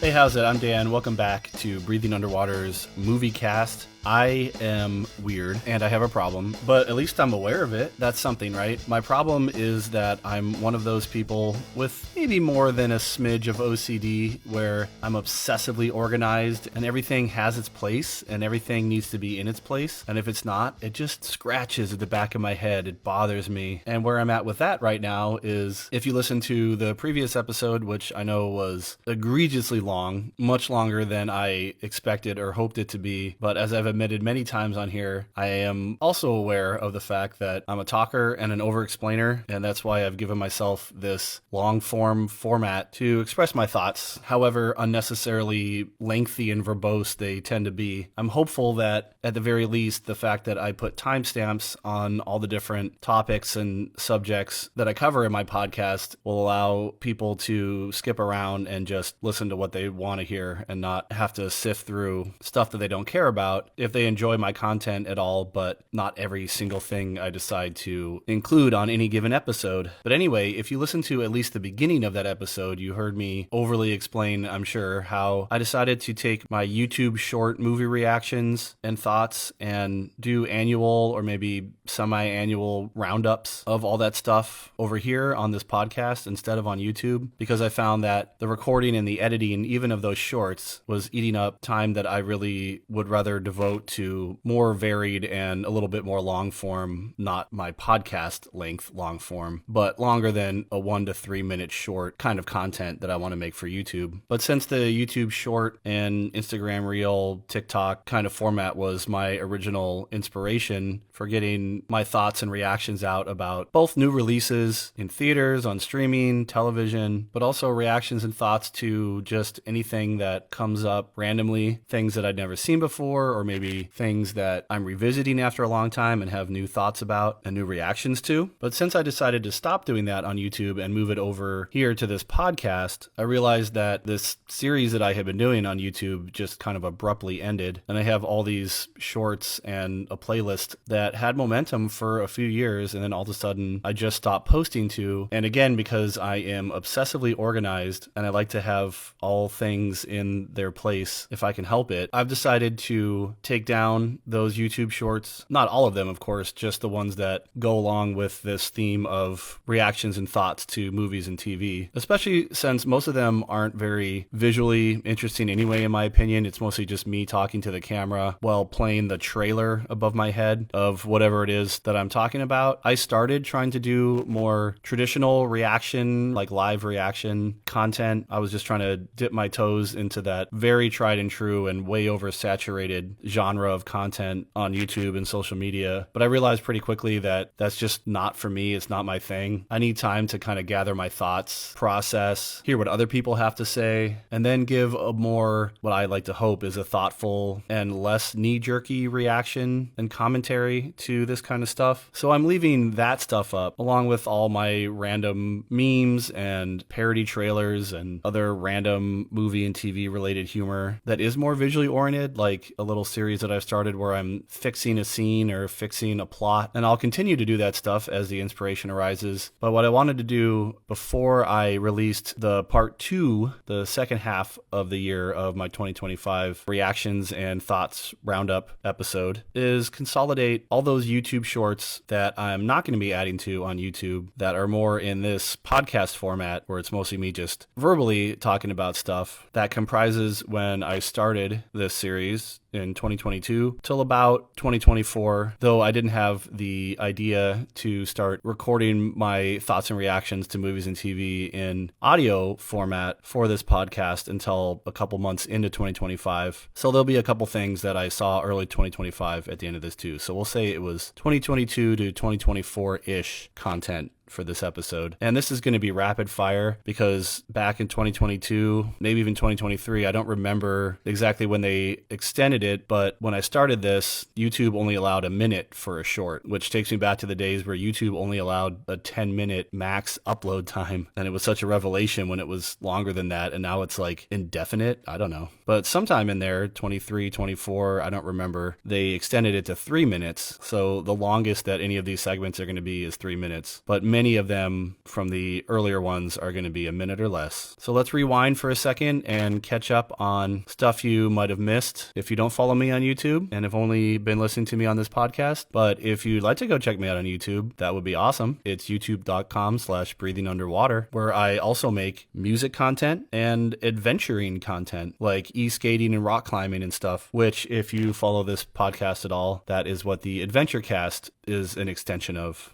Hey, how's it? I'm Dan. Welcome back to Breathing Underwater's Moviecast. I am weird and I have a problem, but at least I'm aware of it. That's something, right? My problem is that I'm one of those people with maybe more than a smidge of OCD where I'm obsessively organized and everything has its place and everything needs to be in its place. And if it's not, it just scratches at the back of my head. It bothers me. And where I'm at with that right now is if you listen to the previous episode, which I know was egregiously long, much longer than I expected or hoped it to be, but as I've admitted many times on here, I am also aware of the fact that I'm a talker and an over-explainer, and that's why I've given myself this long-form format to express my thoughts, however unnecessarily lengthy and verbose they tend to be. I'm hopeful that, at the very least, the fact that I put timestamps on all the different topics and subjects that I cover in my podcast will allow people to skip around and just listen to what they want to hear and not have to sift through stuff that they don't care about if they enjoy my content at all, but not every single thing I decide to include on any given episode. But anyway, if you listen to at least the beginning of that episode, you heard me overly explain, I'm sure, how I decided to take my YouTube short movie reactions and thoughts and do annual or maybe semi-annual roundups of all that stuff over here on this podcast instead of on YouTube, because I found that the recording and the editing, even of those shorts, was eating up time that I really would rather devote to more varied and a little bit more long form, not my podcast length long form, but longer than a 1 to 3 minute short kind of content that I want to make for YouTube. But since the YouTube short and Instagram Reel, TikTok kind of format was my original inspiration for getting my thoughts and reactions out about both new releases in theaters, on streaming, television, but also reactions and thoughts to just anything that comes up randomly, things that I'd never seen before, or maybe things that I'm revisiting after a long time and have new thoughts about and new reactions to. But since I decided to stop doing that on YouTube and move it over here to this podcast, I realized that this series that I had been doing on YouTube just kind of abruptly ended. And I have all these shorts and a playlist that had momentum for a few years, and then all of a sudden I just stopped posting to. And again, because I am obsessively organized and I like to have all things in their place if I can help it, I've decided to take down those YouTube shorts. Not all of them, of course, just the ones that go along with this theme of reactions and thoughts to movies and TV, especially since most of them aren't very visually interesting anyway, in my opinion. It's mostly just me talking to the camera while playing the trailer above my head of whatever it is that I'm talking about. I started trying to do more traditional reaction, like live reaction content. I was just trying to dip my toes into that very tried and true and way oversaturated genre of content on YouTube and social media. But I realized pretty quickly that that's just not for me. It's not my thing. I need time to kind of gather my thoughts, process, hear what other people have to say, and then give a more, what I like to hope is a thoughtful and less knee-jerky reaction and commentary to this kind of stuff. So I'm leaving that stuff up along with all my random memes and parody trailers and other random movie and TV related humor that is more visually oriented, like a little series that I've started where I'm fixing a scene or fixing a plot, and I'll continue to do that stuff as the inspiration arises. But what I wanted to do before I released the part 2, the second half of the year of my 2025 reactions and thoughts roundup episode, is consolidate all those YouTube shorts that I'm not going to be adding to on YouTube that are more in this podcast format where it's mostly me just verbally talking about stuff that comprises when I started this series in 2022 till about 2024, though I didn't have the idea to start recording my thoughts and reactions to movies and TV in audio format for this podcast until a couple months into 2025. So there'll be a couple things that I saw early 2025 at the end of this too. So we'll say it was 2022 to 2024-ish content for this episode. And this is going to be rapid fire because back in 2022, maybe even 2023, I don't remember exactly when they extended it, but when I started this, YouTube only allowed a minute for a short, which takes me back to the days where YouTube only allowed a 10-minute max upload time. And it was such a revelation when it was longer than that. And now it's like indefinite. I don't know. But sometime in there, 23, 24, I don't remember, they extended it to 3 minutes. So the longest that any of these segments are going to be is 3 minutes. But many any of them from the earlier ones are going to be a minute or less. So let's rewind for a second and catch up on stuff you might have missed if you don't follow me on YouTube and have only been listening to me on this podcast. But if you'd like to go check me out on YouTube, that would be awesome. It's youtube.com/breathingunderwater, where I also make music content and adventuring content like e-skating and rock climbing and stuff, which if you follow this podcast at all, that is what the Adventure Cast is an extension of.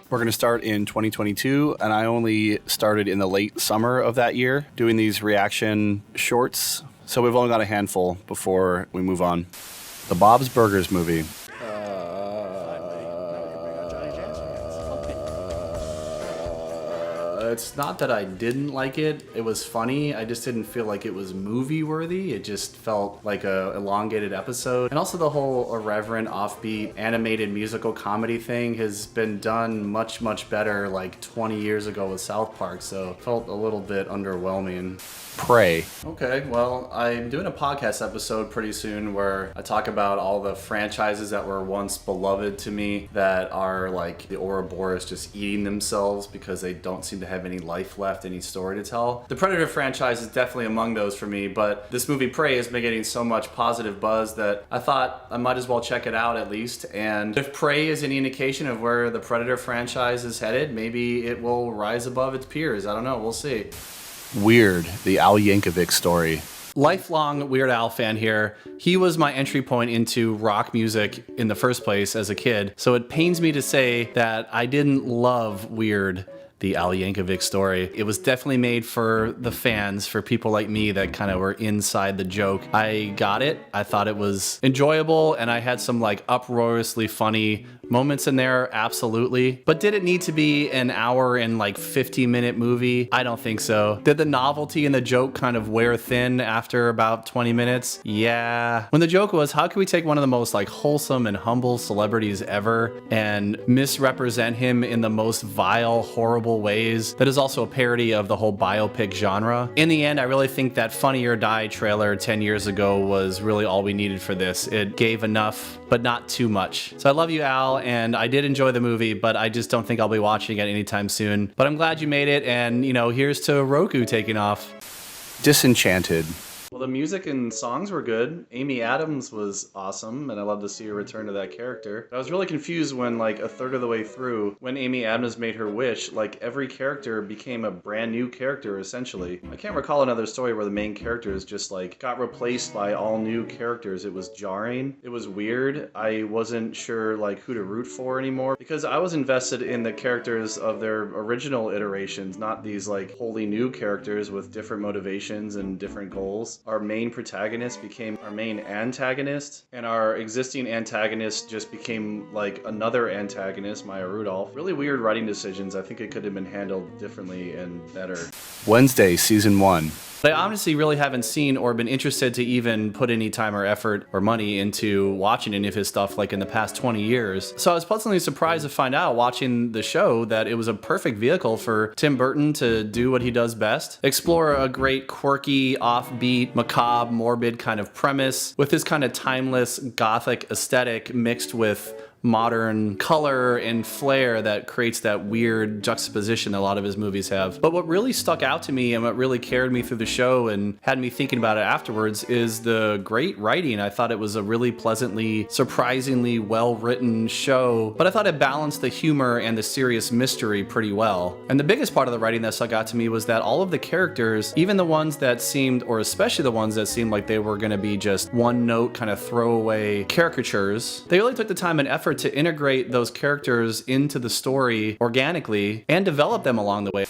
We're going to start in 2022, and I only started in the late summer of that year doing these reaction shorts, so we've only got a handful before we move on. The Bob's Burgers movie. It's not that I didn't like it. It was funny. I just didn't feel like it was movie worthy. It just felt like a elongated episode. And also the whole irreverent, offbeat, animated musical comedy thing has been done much, much better like 20 years ago with South Park. So it felt a little bit underwhelming. Prey. Okay, well, I'm doing a podcast episode pretty soon where I talk about all the franchises that were once beloved to me that are like the Ouroboros just eating themselves because they don't seem to have any life left, any story to tell. The Predator franchise is definitely among those for me, but this movie Prey has been getting so much positive buzz that I thought I might as well check it out at least. And if Prey is any indication of where the Predator franchise is headed, maybe it will rise above its peers. I don't know, we'll see. Weird, the Al Yankovic story. Lifelong Weird Al fan here. He was my entry point into rock music in the first place as a kid, so it pains me to say that I didn't love Weird, the Al Yankovic story. It was definitely made for the fans, for people like me that kind of were inside the joke. I got it. I thought it was enjoyable, and I had some like uproariously funny moments in there, absolutely. But did it need to be an hour and like 50-minute movie? I don't think so. Did the novelty and the joke kind of wear thin after about 20 minutes? Yeah. When the joke was, how can we take one of the most like wholesome and humble celebrities ever and misrepresent him in the most vile, horrible ways? That is also a parody of the whole biopic genre. In the end, I really think that Funny or Die trailer 10 years ago was really all we needed for this. It gave enough, but not too much. So I love you, Al, and I did enjoy the movie, but I just don't think I'll be watching it anytime soon. But I'm glad you made it, and you know, here's to Roku taking off. Disenchanted. Well, the music and songs were good. Amy Adams was awesome, and I love to see her return to that character. I was really confused when, like, a third of the way through, when Amy Adams made her wish, like, every character became a brand new character, essentially. I can't recall another story where the main characters just, like, got replaced by all new characters. It was jarring. It was weird. I wasn't sure, like, who to root for anymore, because I was invested in the characters of their original iterations, not these, like, wholly new characters with different motivations and different goals. Our main protagonist became our main antagonist, and our existing antagonist just became like another antagonist, Maya Rudolph. Really weird writing decisions. I think it could have been handled differently and better. Wednesday, Season 1. I honestly really haven't seen or been interested to even put any time or effort or money into watching any of his stuff like in the past 20 years. So I was pleasantly surprised to find out watching the show that it was a perfect vehicle for Tim Burton to do what he does best. Explore a great quirky, offbeat, macabre, morbid kind of premise with this kind of timeless gothic aesthetic mixed with modern color and flair that creates that weird juxtaposition that a lot of his movies have. But what really stuck out to me and what really carried me through the show and had me thinking about it afterwards is the great writing. I thought it was a really pleasantly, surprisingly well-written show, but I thought it balanced the humor and the serious mystery pretty well. And the biggest part of the writing that stuck out to me was that all of the characters, even the ones that seemed, or especially the ones that seemed like they were going to be just one-note kind of throwaway caricatures, they really took the time and effort to integrate those characters into the story organically and develop them along the way.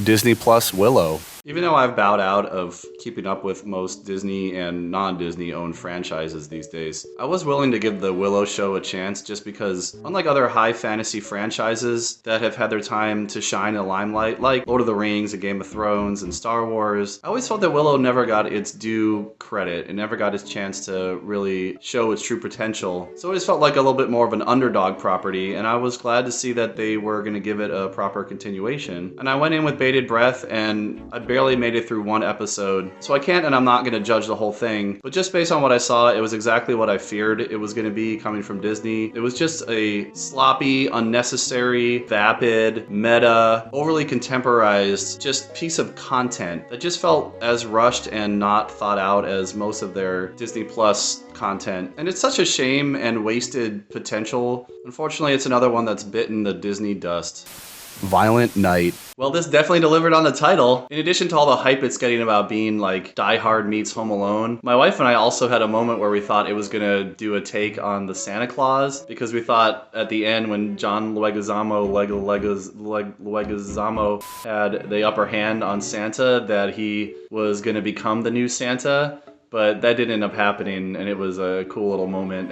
Disney Plus Willow. Even though I've bowed out of keeping up with most Disney and non-Disney owned franchises these days, I was willing to give the Willow show a chance just because, unlike other high fantasy franchises that have had their time to shine in the limelight, like Lord of the Rings and Game of Thrones and Star Wars, I always felt that Willow never got its due credit. It never got its chance to really show its true potential. So it always felt like a little bit more of an underdog property, and I was glad to see that they were going to give it a proper continuation. And I went in with bated breath, and I barely barely made it through one episode, so I can't and I'm not going to judge the whole thing, but just based on what I saw, it was exactly what I feared it was going to be coming from Disney. It was just a sloppy, unnecessary, vapid, meta, overly contemporized, just piece of content that just felt as rushed and not thought out as most of their Disney Plus content. And it's such a shame and wasted potential. Unfortunately, it's another one that's bitten the Disney dust. Violent Night. Well, this definitely delivered on the title. In addition to all the hype it's getting about being like Die Hard meets Home Alone, my wife and I also had a moment where we thought it was gonna do a take on the Santa Claus, because we thought at the end when John Leguizamo had the upper hand on Santa that he was gonna become the new Santa, but that didn't end up happening, and it was a cool little moment.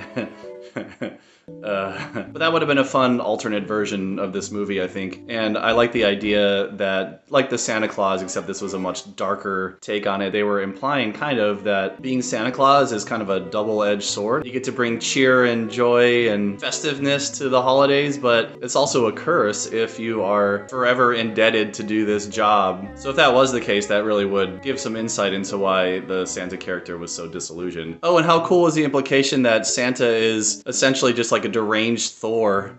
But that would have been a fun alternate version of this movie, I think. And I like the idea that, like the Santa Claus, except this was a much darker take on it, they were implying kind of that being Santa Claus is kind of a double-edged sword. You get to bring cheer and joy and festiveness to the holidays, but it's also a curse if you are forever indebted to do this job. So if that was the case, that really would give some insight into why the Santa character was so disillusioned. Oh, and how cool was the implication that Santa is essentially just like a deranged Thor.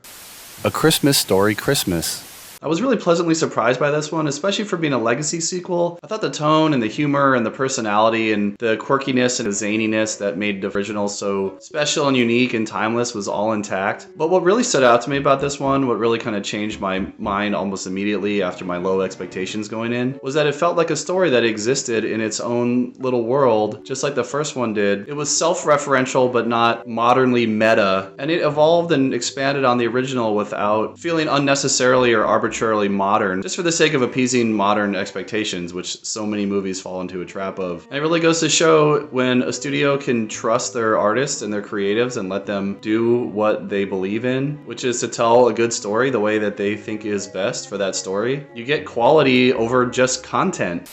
A Christmas Story Christmas. I was really pleasantly surprised by this one, especially for being a legacy sequel. I thought the tone and the humor and the personality and the quirkiness and the zaniness that made the original so special and unique and timeless was all intact. But what really stood out to me about this one, what really kind of changed my mind almost immediately after my low expectations going in, was that it felt like a story that existed in its own little world, just like the first one did. It was self-referential but not modernly meta, and it evolved and expanded on the original without feeling unnecessarily or arbitrarily modern, just for the sake of appeasing modern expectations, which so many movies fall into a trap of. And it really goes to show when a studio can trust their artists and their creatives and let them do what they believe in, which is to tell a good story the way that they think is best for that story. You get quality over just content.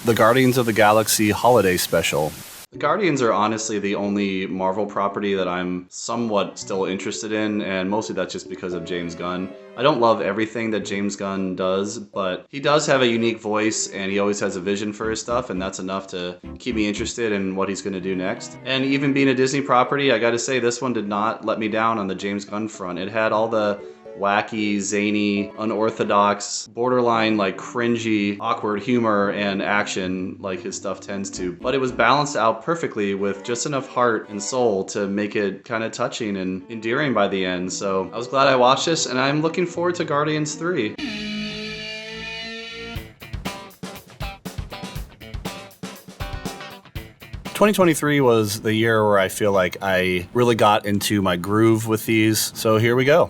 The Guardians of the Galaxy Holiday Special. The Guardians are honestly the only Marvel property that I'm somewhat still interested in, and mostly that's just because of James Gunn. I don't love everything that James Gunn does, but he does have a unique voice and he always has a vision for his stuff, and that's enough to keep me interested in what he's going to do next. And even being a Disney property, I gotta say this one did not let me down on the James Gunn front. It had all the wacky, zany, unorthodox, borderline like cringy, awkward humor and action like his stuff tends to. But it was balanced out perfectly with just enough heart and soul to make it kind of touching and endearing by the end. So I was glad I watched this, and I'm looking forward to Guardians 3. 2023 was the year where I feel like I really got into my groove with these, so here we go.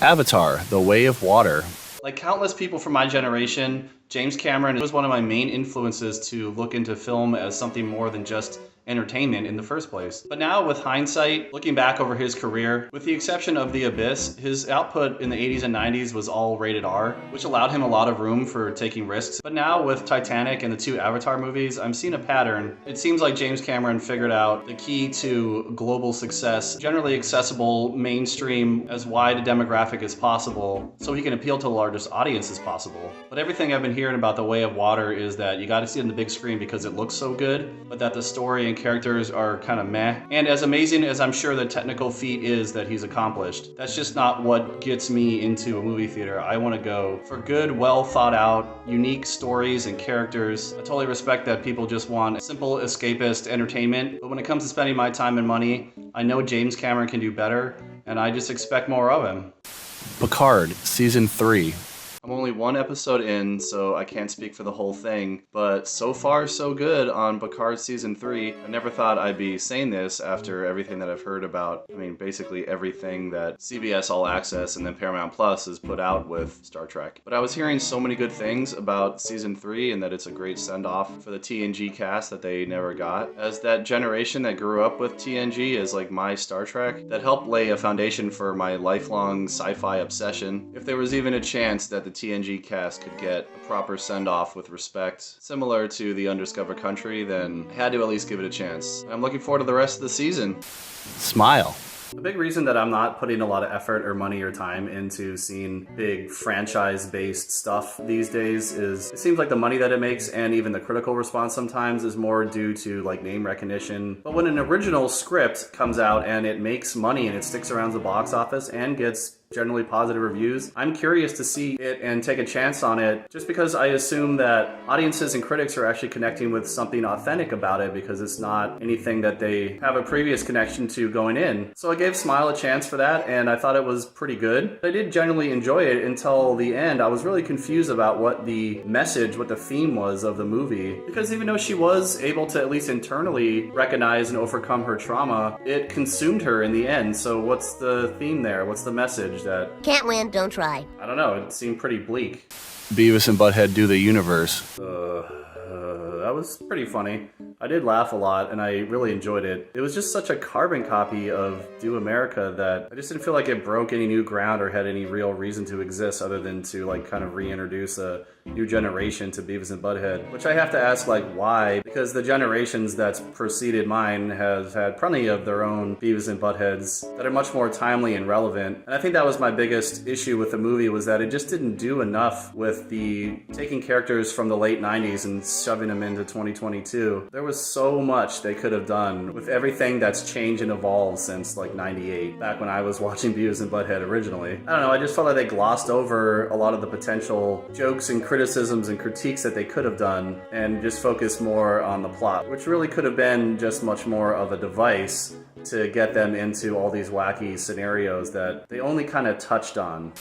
Avatar, The Way of Water. Like countless people from my generation, James Cameron was one of my main influences to look into film as something more than just entertainment in the first place. But now with hindsight, looking back over his career, with the exception of The Abyss, his output in the 80s and 90s was all rated R, which allowed him a lot of room for taking risks. But now with Titanic and the two Avatar movies, I'm seeing a pattern. It seems like James Cameron figured out the key to global success, generally accessible, mainstream, as wide a demographic as possible, so he can appeal to the largest audience as possible. But everything I've been hearing about The Way of Water is that you gotta see it on the big screen because it looks so good, but that the story and characters are kind of meh. And as amazing as I'm sure the technical feat is that he's accomplished, that's just not what gets me into a movie theater. I want to go for good, well thought out, unique stories and characters. I totally respect that people just want simple escapist entertainment, but when it comes to spending my time and money, I know James Cameron can do better, and I just expect more of him. Picard, Season 3. I'm only one episode in, so I can't speak for the whole thing, but so far so good on Picard Season 3. I never thought I'd be saying this after everything that I've heard about, basically everything that CBS All Access and then Paramount Plus has put out with Star Trek. But I was hearing so many good things about Season 3 and that it's a great send-off for the TNG cast that they never got. As that generation that grew up with TNG as like my Star Trek, that helped lay a foundation for my lifelong sci-fi obsession. If there was even a chance that the TNG cast could get a proper send-off with respect, similar to The Undiscovered Country, then I had to at least give it a chance. I'm looking forward to the rest of the season. Smile. A big reason that I'm not putting a lot of effort or money or time into seeing big franchise-based stuff these days is it seems like the money that it makes and even the critical response sometimes is more due to like name recognition. But when an original script comes out and it makes money and it sticks around the box office and gets generally positive reviews, I'm curious to see it and take a chance on it just because I assume that audiences and critics are actually connecting with something authentic about it because it's not anything that they have a previous connection to going in. So I gave Smile a chance for that and I thought it was pretty good. I did generally enjoy it until the end. I was really confused about what the message, what the theme was of the movie because even though she was able to at least internally recognize and overcome her trauma, it consumed her in the end. So what's the theme there? What's the message? That can't win, don't try. I don't know, it seemed pretty bleak. Beavis and Butthead do the universe. That was pretty funny. I did laugh a lot and I really enjoyed it. It was just such a carbon copy of Do America that I just didn't feel like it broke any new ground or had any real reason to exist other than to like kind of reintroduce a new generation to Beavis and Butthead, which I have to ask like why, because the generations that's preceded mine has had plenty of their own Beavis and Buttheads that are much more timely and relevant. And I think that was my biggest issue with the movie was that it just didn't do enough with the taking characters from the late 90s and shoving them into 2022. There was so much they could have done with everything that's changed and evolved since like 98, back when I was watching Beavis and Butthead originally. I don't know, I just felt like they glossed over a lot of the potential jokes and criticisms and critiques that they could have done and just focused more on the plot, which really could have been just much more of a device to get them into all these wacky scenarios that they only kind of touched on.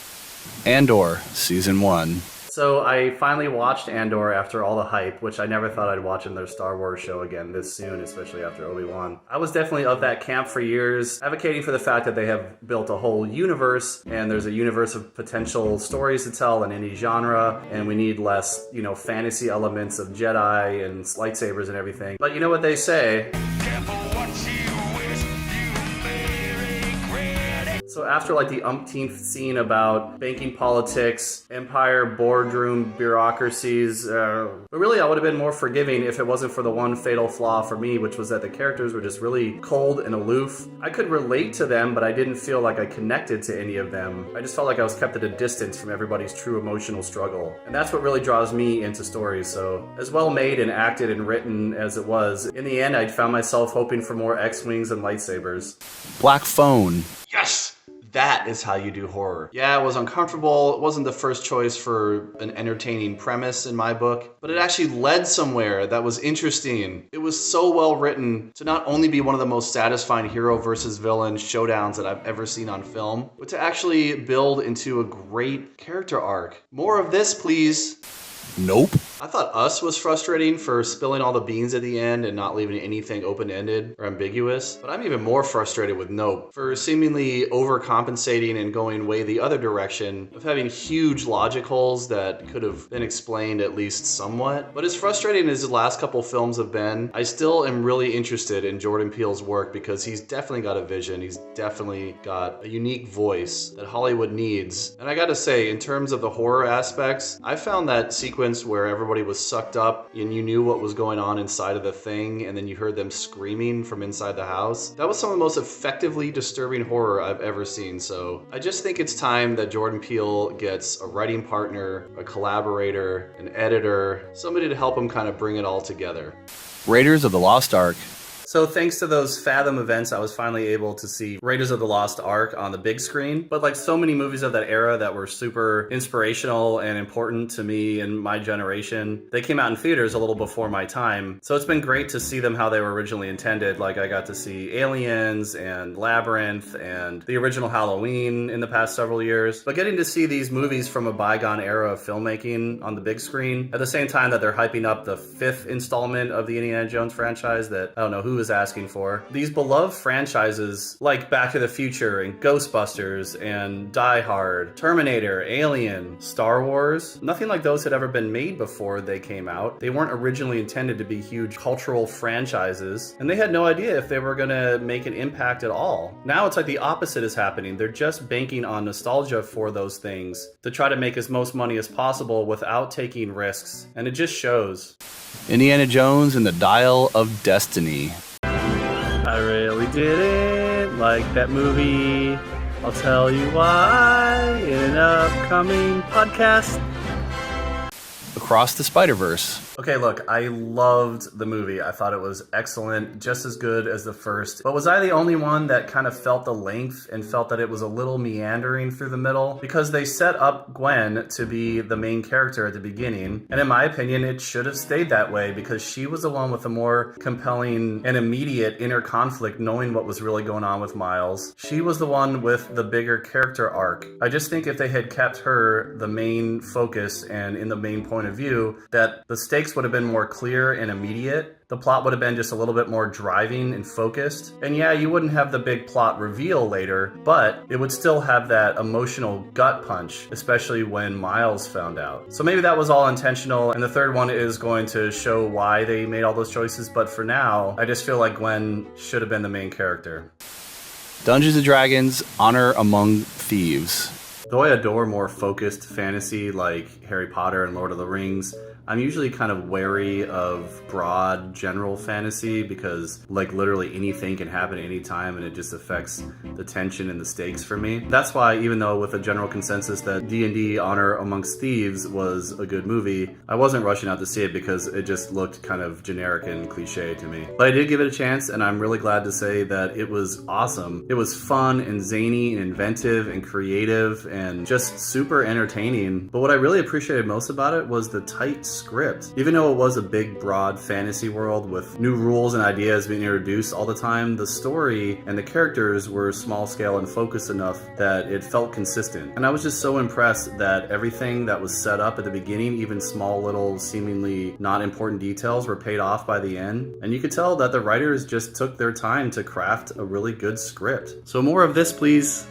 Andor, Season 1. So I finally watched Andor after all the hype, which I never thought I'd watch in their Star Wars show again this soon, especially after Obi-Wan. I was definitely of that camp for years, advocating for the fact that they have built a whole universe, and there's a universe of potential stories to tell in any genre, and we need less, fantasy elements of Jedi and lightsabers and everything. But you know what they say? Careful what you wish you may regret. So after like the umpteenth scene about banking politics, empire, boardroom, bureaucracies, but really I would have been more forgiving if it wasn't for the one fatal flaw for me, which was that the characters were just really cold and aloof. I could relate to them, but I didn't feel like I connected to any of them. I just felt like I was kept at a distance from everybody's true emotional struggle. And that's what really draws me into stories. So as well made and acted and written as it was, in the end I found myself hoping for more X-Wings and lightsabers. Black Phone. Yes! That is how you do horror. Yeah, it was uncomfortable. It wasn't the first choice for an entertaining premise in my book, but it actually led somewhere that was interesting. It was so well written to not only be one of the most satisfying hero versus villain showdowns that I've ever seen on film, but to actually build into a great character arc. More of this, please. Nope. I thought Us was frustrating for spilling all the beans at the end and not leaving anything open-ended or ambiguous, but I'm even more frustrated with Nope for seemingly overcompensating and going way the other direction of having huge logic holes that could have been explained at least somewhat. But as frustrating as the last couple films have been, I still am really interested in Jordan Peele's work because he's definitely got a vision, he's definitely got a unique voice that Hollywood needs. And I gotta say, in terms of the horror aspects, I found that sequence where everybody was sucked up and you knew what was going on inside of the thing and then you heard them screaming from inside the house. That was some of the most effectively disturbing horror I've ever seen. So I just think it's time that Jordan Peele gets a writing partner, a collaborator, an editor, somebody to help him kind of bring it all together. Raiders of the Lost Ark. So thanks to those Fathom events, I was finally able to see Raiders of the Lost Ark on the big screen. But like so many movies of that era that were super inspirational and important to me and my generation, they came out in theaters a little before my time. So it's been great to see them how they were originally intended. Like I got to see Aliens and Labyrinth and the original Halloween in the past several years. But getting to see these movies from a bygone era of filmmaking on the big screen at the same time that they're hyping up the 5th installment of the Indiana Jones franchise that I don't know who is asking for. These beloved franchises like Back to the Future and Ghostbusters and Die Hard, Terminator, Alien, Star Wars, nothing like those had ever been made before they came out. They weren't originally intended to be huge cultural franchises, and they had no idea if they were gonna make an impact at all. Now it's like the opposite is happening. They're just banking on nostalgia for those things to try to make as most money as possible without taking risks, and it just shows. Indiana Jones and the Dial of Destiny. I really didn't like that movie? I'll tell you why in an upcoming podcast. Across the Spiderverse. Okay, look, I loved the movie. I thought it was excellent, just as good as the first. But was I the only one that kind of felt the length and felt that it was a little meandering through the middle? Because they set up Gwen to be the main character at the beginning. And in my opinion, it should have stayed that way because she was the one with the more compelling and immediate inner conflict, knowing what was really going on with Miles. She was the one with the bigger character arc. I just think if they had kept her the main focus and in the main point of view, that the stakes would have been more clear and immediate. The plot would have been just a little bit more driving and focused. And yeah, you wouldn't have the big plot reveal later, but it would still have that emotional gut punch, especially when Miles found out. So maybe that was all intentional, and the third one is going to show why they made all those choices, but for now, I just feel like Gwen should have been the main character. Dungeons & Dragons, Honor Among Thieves. Though I adore more focused fantasy like Harry Potter and Lord of the Rings, I'm usually kind of wary of broad general fantasy because like literally anything can happen at any time and it just affects the tension and the stakes for me. That's why even though with a general consensus that D&D Honor Amongst Thieves was a good movie, I wasn't rushing out to see it because it just looked kind of generic and cliche to me. But I did give it a chance and I'm really glad to say that it was awesome. It was fun and zany and inventive and creative and just super entertaining. But what I really appreciated most about it was the tight script. Even though it was a big, broad fantasy world with new rules and ideas being introduced all the time, the story and the characters were small scale and focused enough that it felt consistent. And I was just so impressed that everything that was set up at the beginning, even small little seemingly not important details, were paid off by the end. And you could tell that the writers just took their time to craft a really good script. So more of this, please.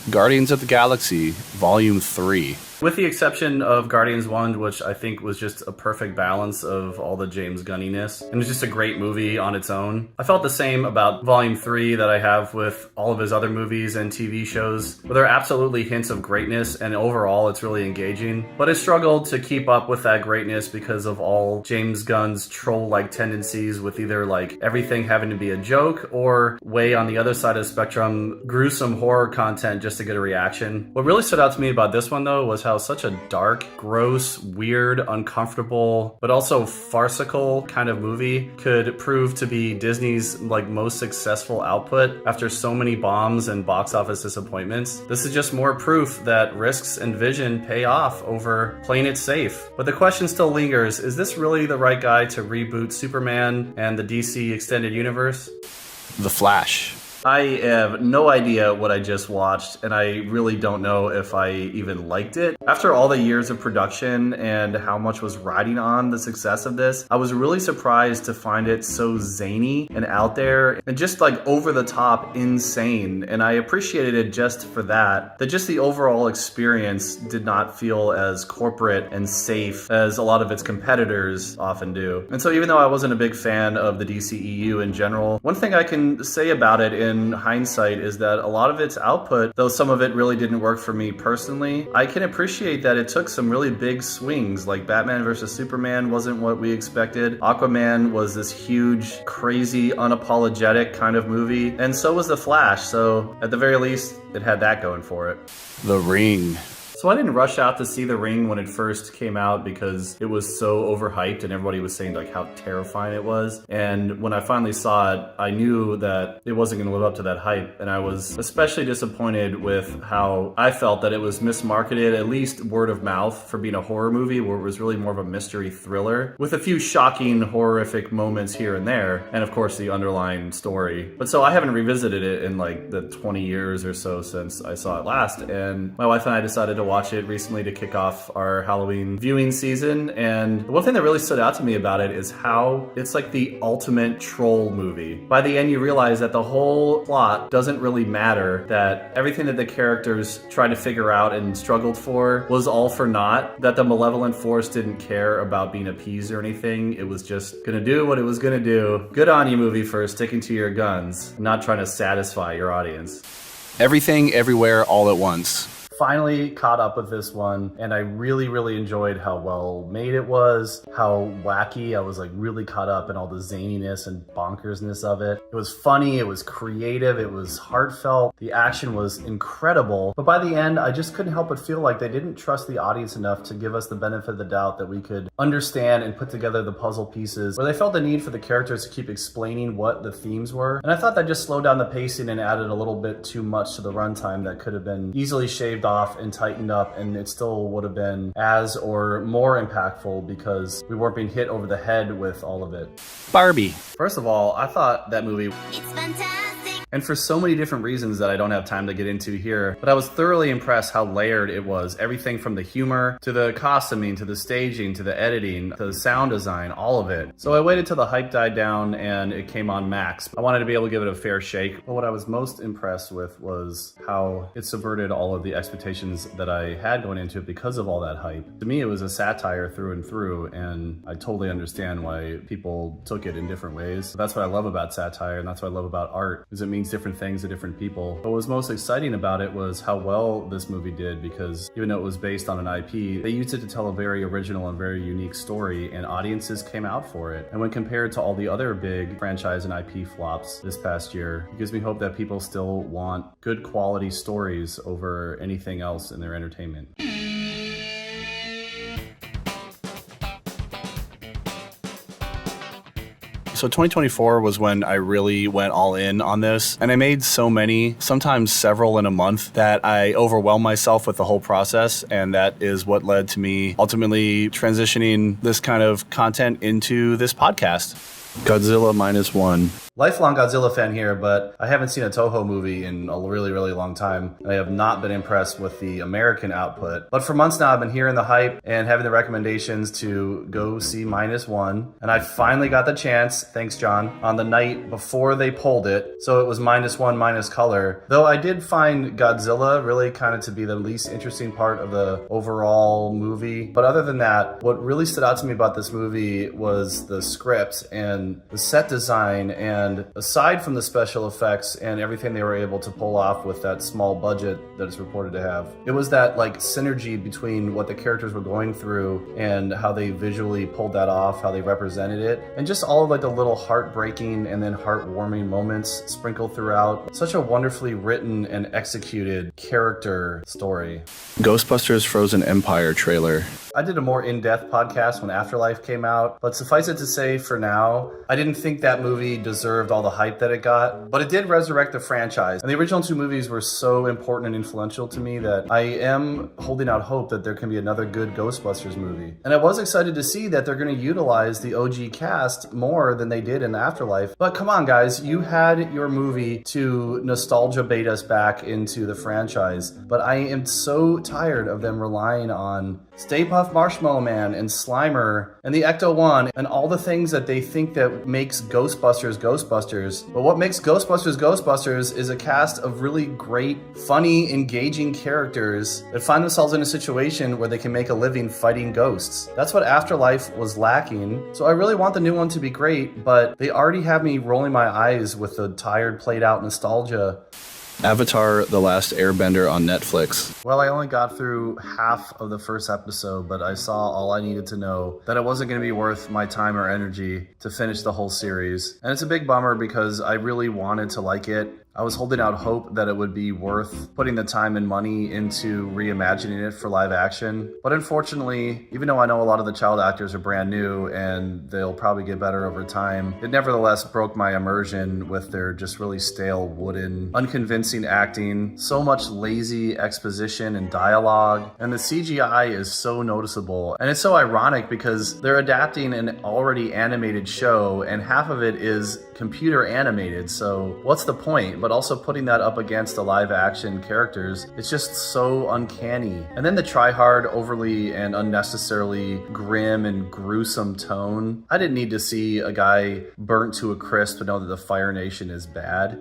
Guardians of the Galaxy, Volume 3. With the exception of Guardians 1, which I think was just a perfect balance of all the James Gunniness, and it's just a great movie on its own. I felt the same about Volume 3 that I have with all of his other movies and TV shows, where there are absolutely hints of greatness, and overall it's really engaging. But it struggled to keep up with that greatness because of all James Gunn's troll-like tendencies with either like everything having to be a joke, or way on the other side of the spectrum, gruesome horror content just to get a reaction. What really stood out to me about this one though was how such a dark, gross, weird, uncomfortable, but also farcical kind of movie could prove to be Disney's like most successful output after so many bombs and box office disappointments. This is just more proof that risks and vision pay off over playing it safe. But the question still lingers, is this really the right guy to reboot Superman and the DC Extended Universe? The Flash. I have no idea what I just watched, and I really don't know if I even liked it. After all the years of production and how much was riding on the success of this, I was really surprised to find it so zany and out there and just like over the top insane. And I appreciated it just for that. That just the overall experience did not feel as corporate and safe as a lot of its competitors often do. And so even though I wasn't a big fan of the DCEU in general, one thing I can say about it in hindsight is that a lot of its output, though some of it really didn't work for me personally, I can appreciate that it took some really big swings, like Batman vs. Superman wasn't what we expected. Aquaman was this huge, crazy, unapologetic kind of movie, and so was The Flash, so at the very least, it had that going for it. The Ring. So I didn't rush out to see The Ring when it first came out because it was so overhyped and everybody was saying like how terrifying it was. And when I finally saw it, I knew that it wasn't going to live up to that hype. And I was especially disappointed with how I felt that it was mismarketed, at least word of mouth, for being a horror movie where it was really more of a mystery thriller with a few shocking, horrific moments here and there. And of course the underlying story. But so I haven't revisited it in like the 20 years or so since I saw it last. And my wife and I decided to watch it recently to kick off our Halloween viewing season, and one thing that really stood out to me about it is how it's like the ultimate troll movie. By the end you realize that the whole plot doesn't really matter, that everything that the characters tried to figure out and struggled for was all for naught, that the malevolent force didn't care about being appeased or anything. It was just gonna do what it was gonna do. Good on you, movie, for sticking to your guns, not trying to satisfy your audience. Everything, Everywhere, All at Once. finally caught up with this one, and I really, really enjoyed how well made it was, how wacky. I was like really caught up in all the zaniness and bonkersness of it. It was funny, it was creative, it was heartfelt, the action was incredible, but by the end, I just couldn't help but feel like they didn't trust the audience enough to give us the benefit of the doubt that we could understand and put together the puzzle pieces, where they felt the need for the characters to keep explaining what the themes were. And I thought that just slowed down the pacing and added a little bit too much to the runtime that could have been easily shaved off and tightened up, and it still would have been as or more impactful because we weren't being hit over the head with all of it. Barbie. First of all, I thought that movie... It's fantastic. And for so many different reasons that I don't have time to get into here, but I was thoroughly impressed how layered it was. Everything from the humor, to the costuming, to the staging, to the editing, to the sound design, all of it. So I waited till the hype died down and it came on Max. I wanted to be able to give it a fair shake, but what I was most impressed with was how it subverted all of the expectations that I had going into it because of all that hype. To me, it was a satire through and through, and I totally understand why people took it in different ways. That's what I love about satire, and that's what I love about art, is it means different things to different people. But what was most exciting about it was how well this movie did, because even though it was based on an IP, they used it to tell a very original and very unique story, and audiences came out for it. And when compared to all the other big franchise and IP flops this past year, it gives me hope that people still want good quality stories over anything else in their entertainment. So 2024 was when I really went all in on this, and I made so many, sometimes several in a month, that I overwhelmed myself with the whole process, and that is what led to me ultimately transitioning this kind of content into this podcast. Godzilla -1. Lifelong Godzilla fan here, but I haven't seen a Toho movie in a really, really long time. I have not been impressed with the American output. But for months now, I've been hearing the hype and having the recommendations to go see -1. And I finally got the chance, thanks John, on the night before they pulled it. So it was -1 minus color. Though I did find Godzilla really kind of to be the least interesting part of the overall movie. But other than that, what really stood out to me about this movie was the script and the set design, and aside from the special effects and everything they were able to pull off with that small budget that it's reported to have, it was that like synergy between what the characters were going through and how they visually pulled that off, how they represented it, and just all of like the little heartbreaking and then heartwarming moments sprinkled throughout. Such a wonderfully written and executed character story. Ghostbusters Frozen Empire trailer. I did a more in-depth podcast when Afterlife came out, but suffice it to say for now, I didn't think that movie deserved all the hype that it got, but it did resurrect the franchise. And the original two movies were so important and influential to me that I am holding out hope that there can be another good Ghostbusters movie. And I was excited to see that they're going to utilize the OG cast more than they did in Afterlife. But come on, guys, you had your movie to nostalgia bait us back into the franchise, but I am so tired of them relying on Stay Puft Marshmallow Man and Slimer and the Ecto-1 and all the things that they think that makes Ghostbusters Ghostbusters. But what makes Ghostbusters Ghostbusters is a cast of really great, funny, engaging characters that find themselves in a situation where they can make a living fighting ghosts. That's what Afterlife was lacking. So I really want the new one to be great, but they already have me rolling my eyes with the tired, played out nostalgia. Avatar: The Last Airbender on Netflix. Well, I only got through half of the first episode, but I saw all I needed to know, that it wasn't going to be worth my time or energy to finish the whole series. And it's a big bummer because I really wanted to like it. I was holding out hope that it would be worth putting the time and money into reimagining it for live action. But unfortunately, even though I know a lot of the child actors are brand new and they'll probably get better over time, it nevertheless broke my immersion with their just really stale, wooden, unconvincing acting, so much lazy exposition and dialogue, and the CGI is so noticeable. And it's so ironic because they're adapting an already animated show and half of it is computer animated, so what's the point? But also putting that up against the live action characters, it's just so uncanny. And then the try-hard, overly and unnecessarily grim and gruesome tone. I didn't need to see a guy burnt to a crisp to know that the Fire Nation is bad.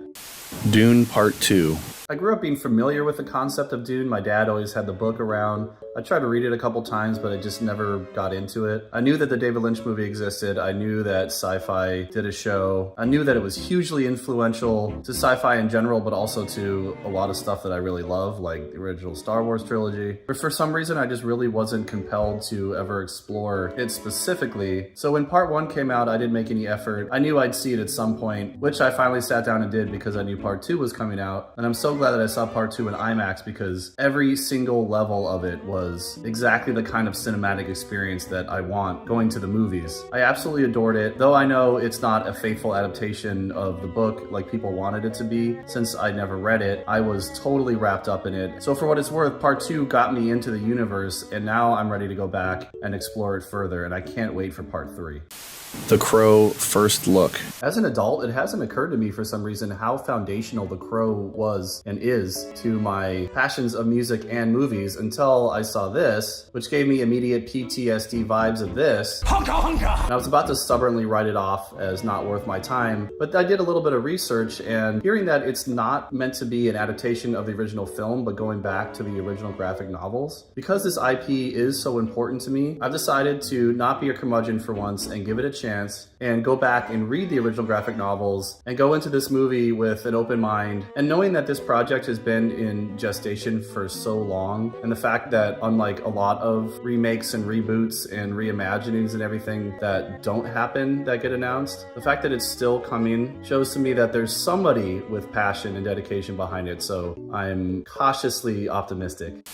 Dune Part 2. I grew up being familiar with the concept of Dune. My dad always had the book around. I tried to read it a couple times, but I just never got into it. I knew that the David Lynch movie existed. I knew that Sci-Fi did a show. I knew that it was hugely influential to sci-fi in general, but also to a lot of stuff that I really love, like the original Star Wars trilogy. But for some reason, I just really wasn't compelled to ever explore it specifically. So when part 1 came out, I didn't make any effort. I knew I'd see it at some point, which I finally sat down and did because I knew part 2 was coming out. And I'm so glad that I saw part 2 in IMAX because every single level of it was exactly the kind of cinematic experience that I want going to the movies. I absolutely adored it, though I know it's not a faithful adaptation of the book like people wanted it to be. Since I never read it, I was totally wrapped up in it. So for what it's worth, part 2 got me into the universe, and now I'm ready to go back and explore it further, and I can't wait for part 3. The Crow First Look. As an adult, it hasn't occurred to me for some reason how foundational The Crow was and is to my passions of music and movies until I saw this, which gave me immediate PTSD vibes of this. Honka honka! And I was about to stubbornly write it off as not worth my time, but I did a little bit of research, and hearing that it's not meant to be an adaptation of the original film, but going back to the original graphic novels. Because this IP is so important to me, I've decided to not be a curmudgeon for once and give it a chance and go back and read the original graphic novels and go into this movie with an open mind, and knowing that this project has been in gestation for so long, and the fact that unlike a lot of remakes and reboots and reimaginings and everything that don't happen that get announced, the fact that it's still coming shows to me that there's somebody with passion and dedication behind it, so I'm cautiously optimistic.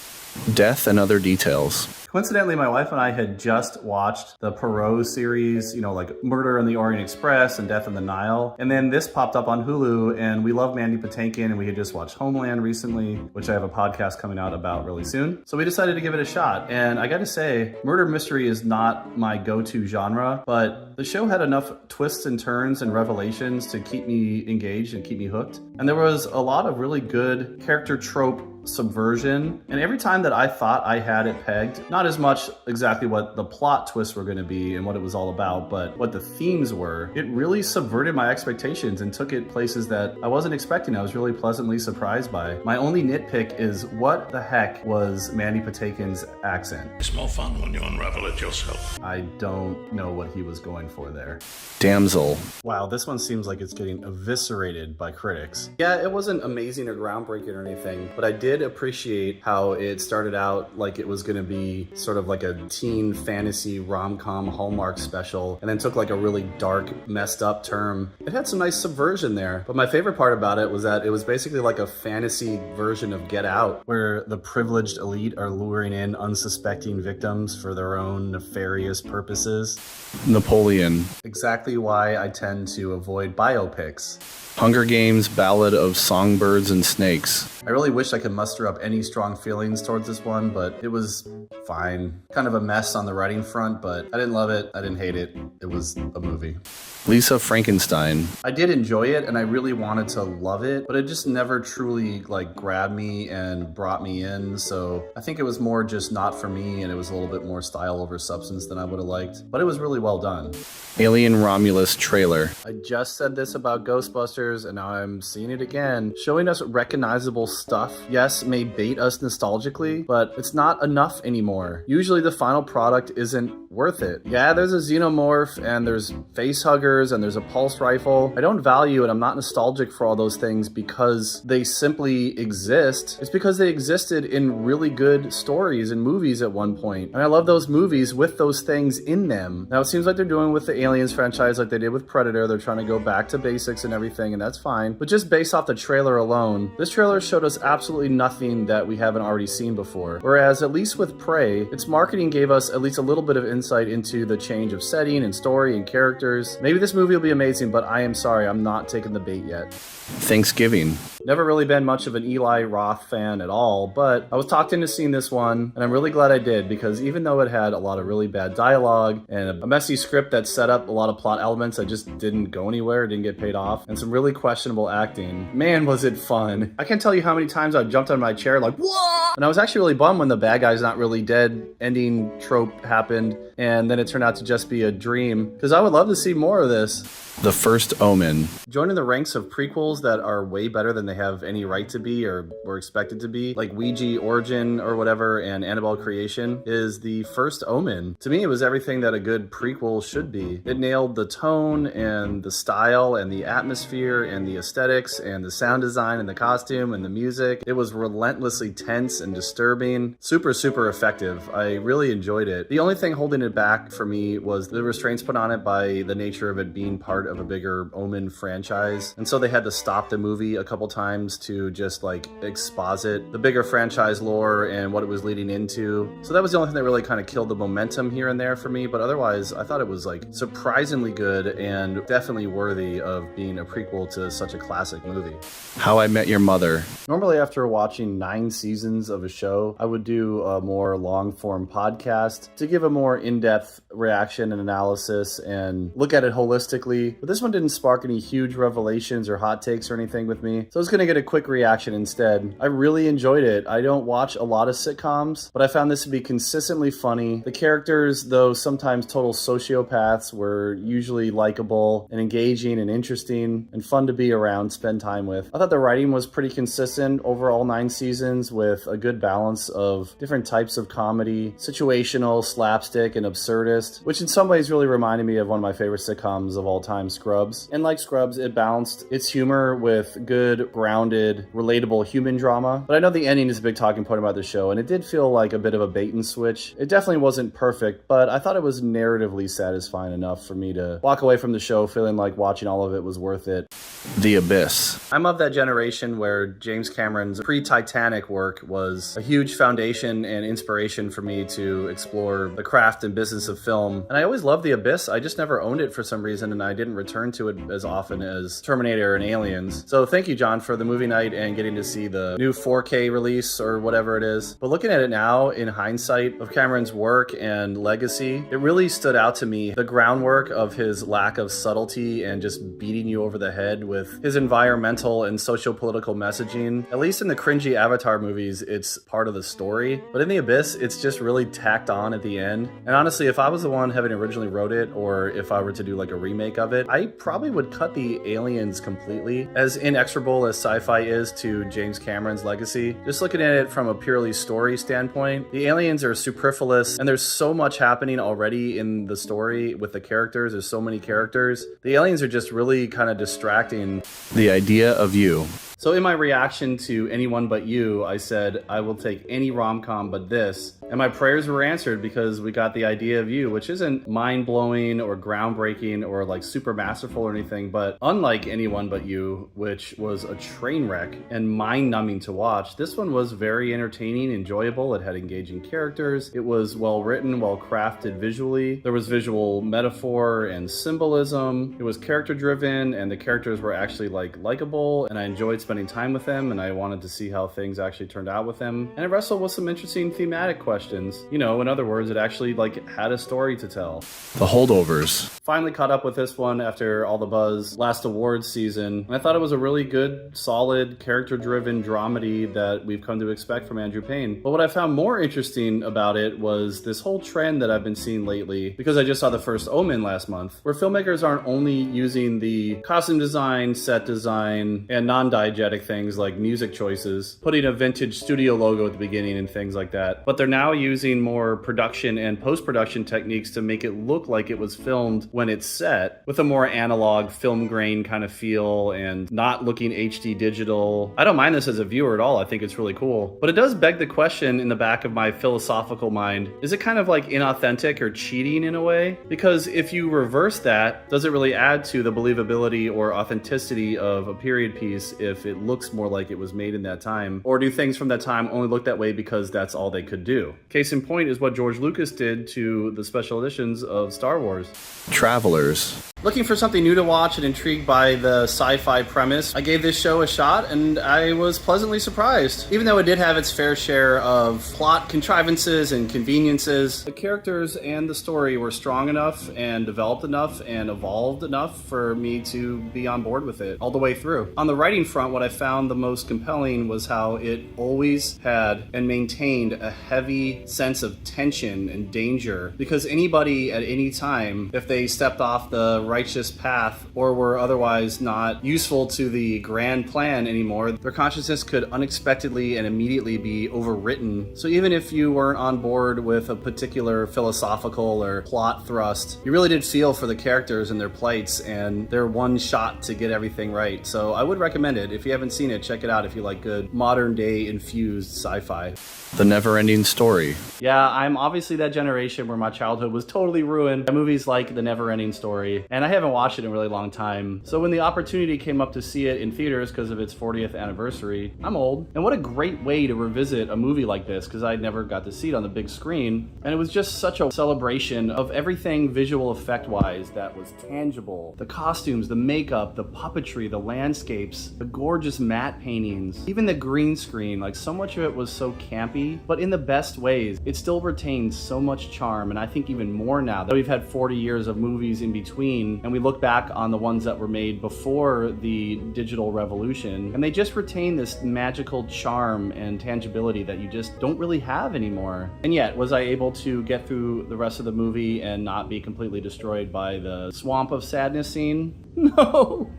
Death and Other Details. Coincidentally, my wife and I had just watched the Perot series, like Murder on the Orient Express and Death on the Nile. And then this popped up on Hulu, and we love Mandy Patinkin, and we had just watched Homeland recently, which I have a podcast coming out about really soon. So we decided to give it a shot. And I gotta say, murder mystery is not my go-to genre, but the show had enough twists and turns and revelations to keep me engaged and keep me hooked. And there was a lot of really good character trope subversion, and every time that I thought I had it pegged, not as much exactly what the plot twists were going to be and what it was all about, but what the themes were, it really subverted my expectations and took it places that I wasn't expecting. I was really pleasantly surprised by. My only nitpick is, what the heck was Mandy Patinkin's accent? It's more fun when you unravel it yourself. I don't know what he was going for there. Damsel. Wow, this one seems like it's getting eviscerated by critics. Yeah, it wasn't amazing or groundbreaking or anything, but I did appreciate how it started out like it was going to be sort of like a teen fantasy rom-com Hallmark special, and then took like a really dark, messed up term. It had some nice subversion there, but my favorite part about it was that it was basically like a fantasy version of Get Out, where the privileged elite are luring in unsuspecting victims for their own nefarious purposes. Napoleon. Exactly why I tend to avoid biopics. Hunger Games, Ballad of Songbirds and Snakes. I really wish I could muster up any strong feelings towards this one, but it was fine. Kind of a mess on the writing front, but I didn't love it. I didn't hate it. It was a movie. Lisa Frankenstein. I did enjoy it, and I really wanted to love it, but it just never truly grabbed me and brought me in. So I think it was more just not for me, and it was a little bit more style over substance than I would have liked, but it was really well done. Alien Romulus trailer. I just said this about Ghostbusters, and now I'm seeing it again. Showing us recognizable stuff, yes, may bait us nostalgically, but it's not enough anymore. Usually the final product isn't worth it. Yeah, there's a xenomorph, and there's face huggers, and there's a pulse rifle. I don't value it. I'm not nostalgic for all those things because they simply exist. It's because they existed in really good stories and movies at one point. And I love those movies with those things in them. Now, it seems like they're doing with the Aliens franchise like they did with Predator. They're trying to go back to basics and everything, and that's fine. But just based off the trailer alone, this trailer showed us absolutely nothing that we haven't already seen before. Whereas, at least with Prey, its marketing gave us at least a little bit of insight into the change of setting and story and characters. Maybe this movie will be amazing, but I am sorry, I'm not taking the bait yet. Thanksgiving. Never really been much of an Eli Roth fan at all, but I was talked into seeing this one, and I'm really glad I did, because even though it had a lot of really bad dialogue and a messy script that set up a lot of plot elements that just didn't go anywhere, didn't get paid off, and some really questionable acting, man, was it fun. I can't tell you how many times I jumped on my chair like, whoa! And I was actually really bummed when the bad guy's not really dead ending trope happened, and then it turned out to just be a dream, because I would love to see more of this. The First Omen. Joining the ranks of prequels that are way better than they have any right to be or were expected to be, like Ouija Origin or whatever and Annabelle Creation, is The First Omen. To me, it was everything that a good prequel should be. It nailed the tone and the style and the atmosphere and the aesthetics and the sound design and the costume and the music. It was relentlessly tense and disturbing. Super, super effective. I really enjoyed it. The only thing holding it back for me was the restraints put on it by the nature of it being part of a bigger Omen franchise. And so they had to stop the movie a couple times to just like exposit the bigger franchise lore and what it was leading into. So that was the only thing that really kind of killed the momentum here and there for me. But otherwise, I thought it was like surprisingly good and definitely worthy of being a prequel to such a classic movie. How I Met Your Mother. Normally, after watching 9 seasons of a show, I would do a more long-form podcast to give a more in-depth reaction and analysis and look at it holistically. But this one didn't spark any huge revelations or hot takes or anything with me, so I was going to get a quick reaction instead. I really enjoyed it. I don't watch a lot of sitcoms, but I found this to be consistently funny. The characters, though sometimes total sociopaths, were usually likable and engaging and interesting and fun to be around, spend time with. I thought the writing was pretty consistent over all 9 seasons with a good balance of different types of comedy, situational, slapstick, and absurdist, which in some ways really reminded me of one of my favorite sitcoms of all time, Scrubs. And like Scrubs, it balanced its humor with good, grounded, relatable human drama. But I know the ending is a big talking point about the show, and it did feel like a bit of a bait and switch. It definitely wasn't perfect, but I thought it was narratively satisfying enough for me to walk away from the show feeling like watching all of it was worth it. The Abyss. I'm of that generation where James Cameron's pre-Titanic work was a huge foundation and inspiration for me to explore the craft and business of film. And I always loved The Abyss. I just never owned it for some reason, and I didn't return to it as often as Terminator and Aliens. So thank you, John, for the movie night and getting to see the new 4K release or whatever it is. But looking at it now in hindsight of Cameron's work and legacy, it really stood out to me, the groundwork of his lack of subtlety and just beating you over the head with his environmental and socio-political messaging. At least in the cringy Avatar movies, it's part of the story. But in The Abyss, it's just really tacked on at the end. And honestly, if I was the one having originally wrote it, or if I were to do like a remake of it, I probably would cut the aliens completely. As inexorable as sci-fi is to James Cameron's legacy, just looking at it from a purely story standpoint, the aliens are superfluous, and there's so much happening already in the story with the characters. There's so many characters. The aliens are just really kind of distracting. The Idea of You. So in my reaction to Anyone But You, I said, I will take any rom-com but this. And my prayers were answered because we got The Idea of You, which isn't mind-blowing or groundbreaking or like super masterful or anything, but unlike Anyone But You, which was a train wreck and mind-numbing to watch, this one was very entertaining, enjoyable. It had engaging characters. It was well-written, well-crafted visually. There was visual metaphor and symbolism. It was character-driven, and the characters were actually like likable, and I enjoyed spending time with them, and I wanted to see how things actually turned out with them. And it wrestled with some interesting thematic questions. You know, in other words, it actually like had a story to tell. The Holdovers. Finally caught up with this one after all the buzz last awards season, and I thought it was a really good, solid, character-driven dramedy that we've come to expect from Andrew Payne. But what I found more interesting about it was this whole trend that I've been seeing lately, because I just saw The First Omen last month, where filmmakers aren't only using the costume design, set design, and non-diegetic things like music choices, putting a vintage studio logo at the beginning and things like that, but they're now using more production and post-production techniques to make it look like it was filmed when it's set, with a more analog film grain kind of feel and not looking HD digital. I don't mind this as a viewer at all. I think it's really cool. But it does beg the question in the back of my philosophical mind, is it kind of like inauthentic or cheating in a way? Because if you reverse that, does it really add to the believability or authenticity of a period piece if it looks more like it was made in that time? Or do things from that time only look that way because that's all they could do? Case in point is what George Lucas did to the special editions of Star Wars. Travelers. Looking for something new to watch and intrigued by the sci-fi premise, I gave this show a shot and I was pleasantly surprised. Even though it did have its fair share of plot contrivances and conveniences, the characters and the story were strong enough and developed enough and evolved enough for me to be on board with it all the way through. On the writing front, what I found the most compelling was how it always had and maintained a heavy sense of tension and danger, because anybody at any time, if they stepped off the righteous path or were otherwise not useful to the grand plan anymore, their consciousness could unexpectedly and immediately be overwritten. So even if you weren't on board with a particular philosophical or plot thrust, you really did feel for the characters and their plights and their one shot to get everything right. So I would recommend it. If you haven't seen it, check it out if you like good modern day infused sci-fi. The Neverending Story. Yeah, I'm obviously that generation where my childhood was totally ruined by movies like The Neverending Story, and I haven't watched it in a really long time. So when the opportunity came up to see it in theaters because of its 40th anniversary, I'm old. And what a great way to revisit a movie like this, because I never got to see it on the big screen. And it was just such a celebration of everything visual effect-wise that was tangible. The costumes, the makeup, the puppetry, the landscapes, the gorgeous matte paintings, even the green screen. Like, so much of it was so campy, but in the best ways. It still retains so much charm, and I think even more now that we've had 40 years of movies in between, and we look back on the ones that were made before the digital revolution, and they just retain this magical charm and tangibility that you just don't really have anymore. And yet, was I able to get through the rest of the movie and not be completely destroyed by the swamp of sadness scene? No!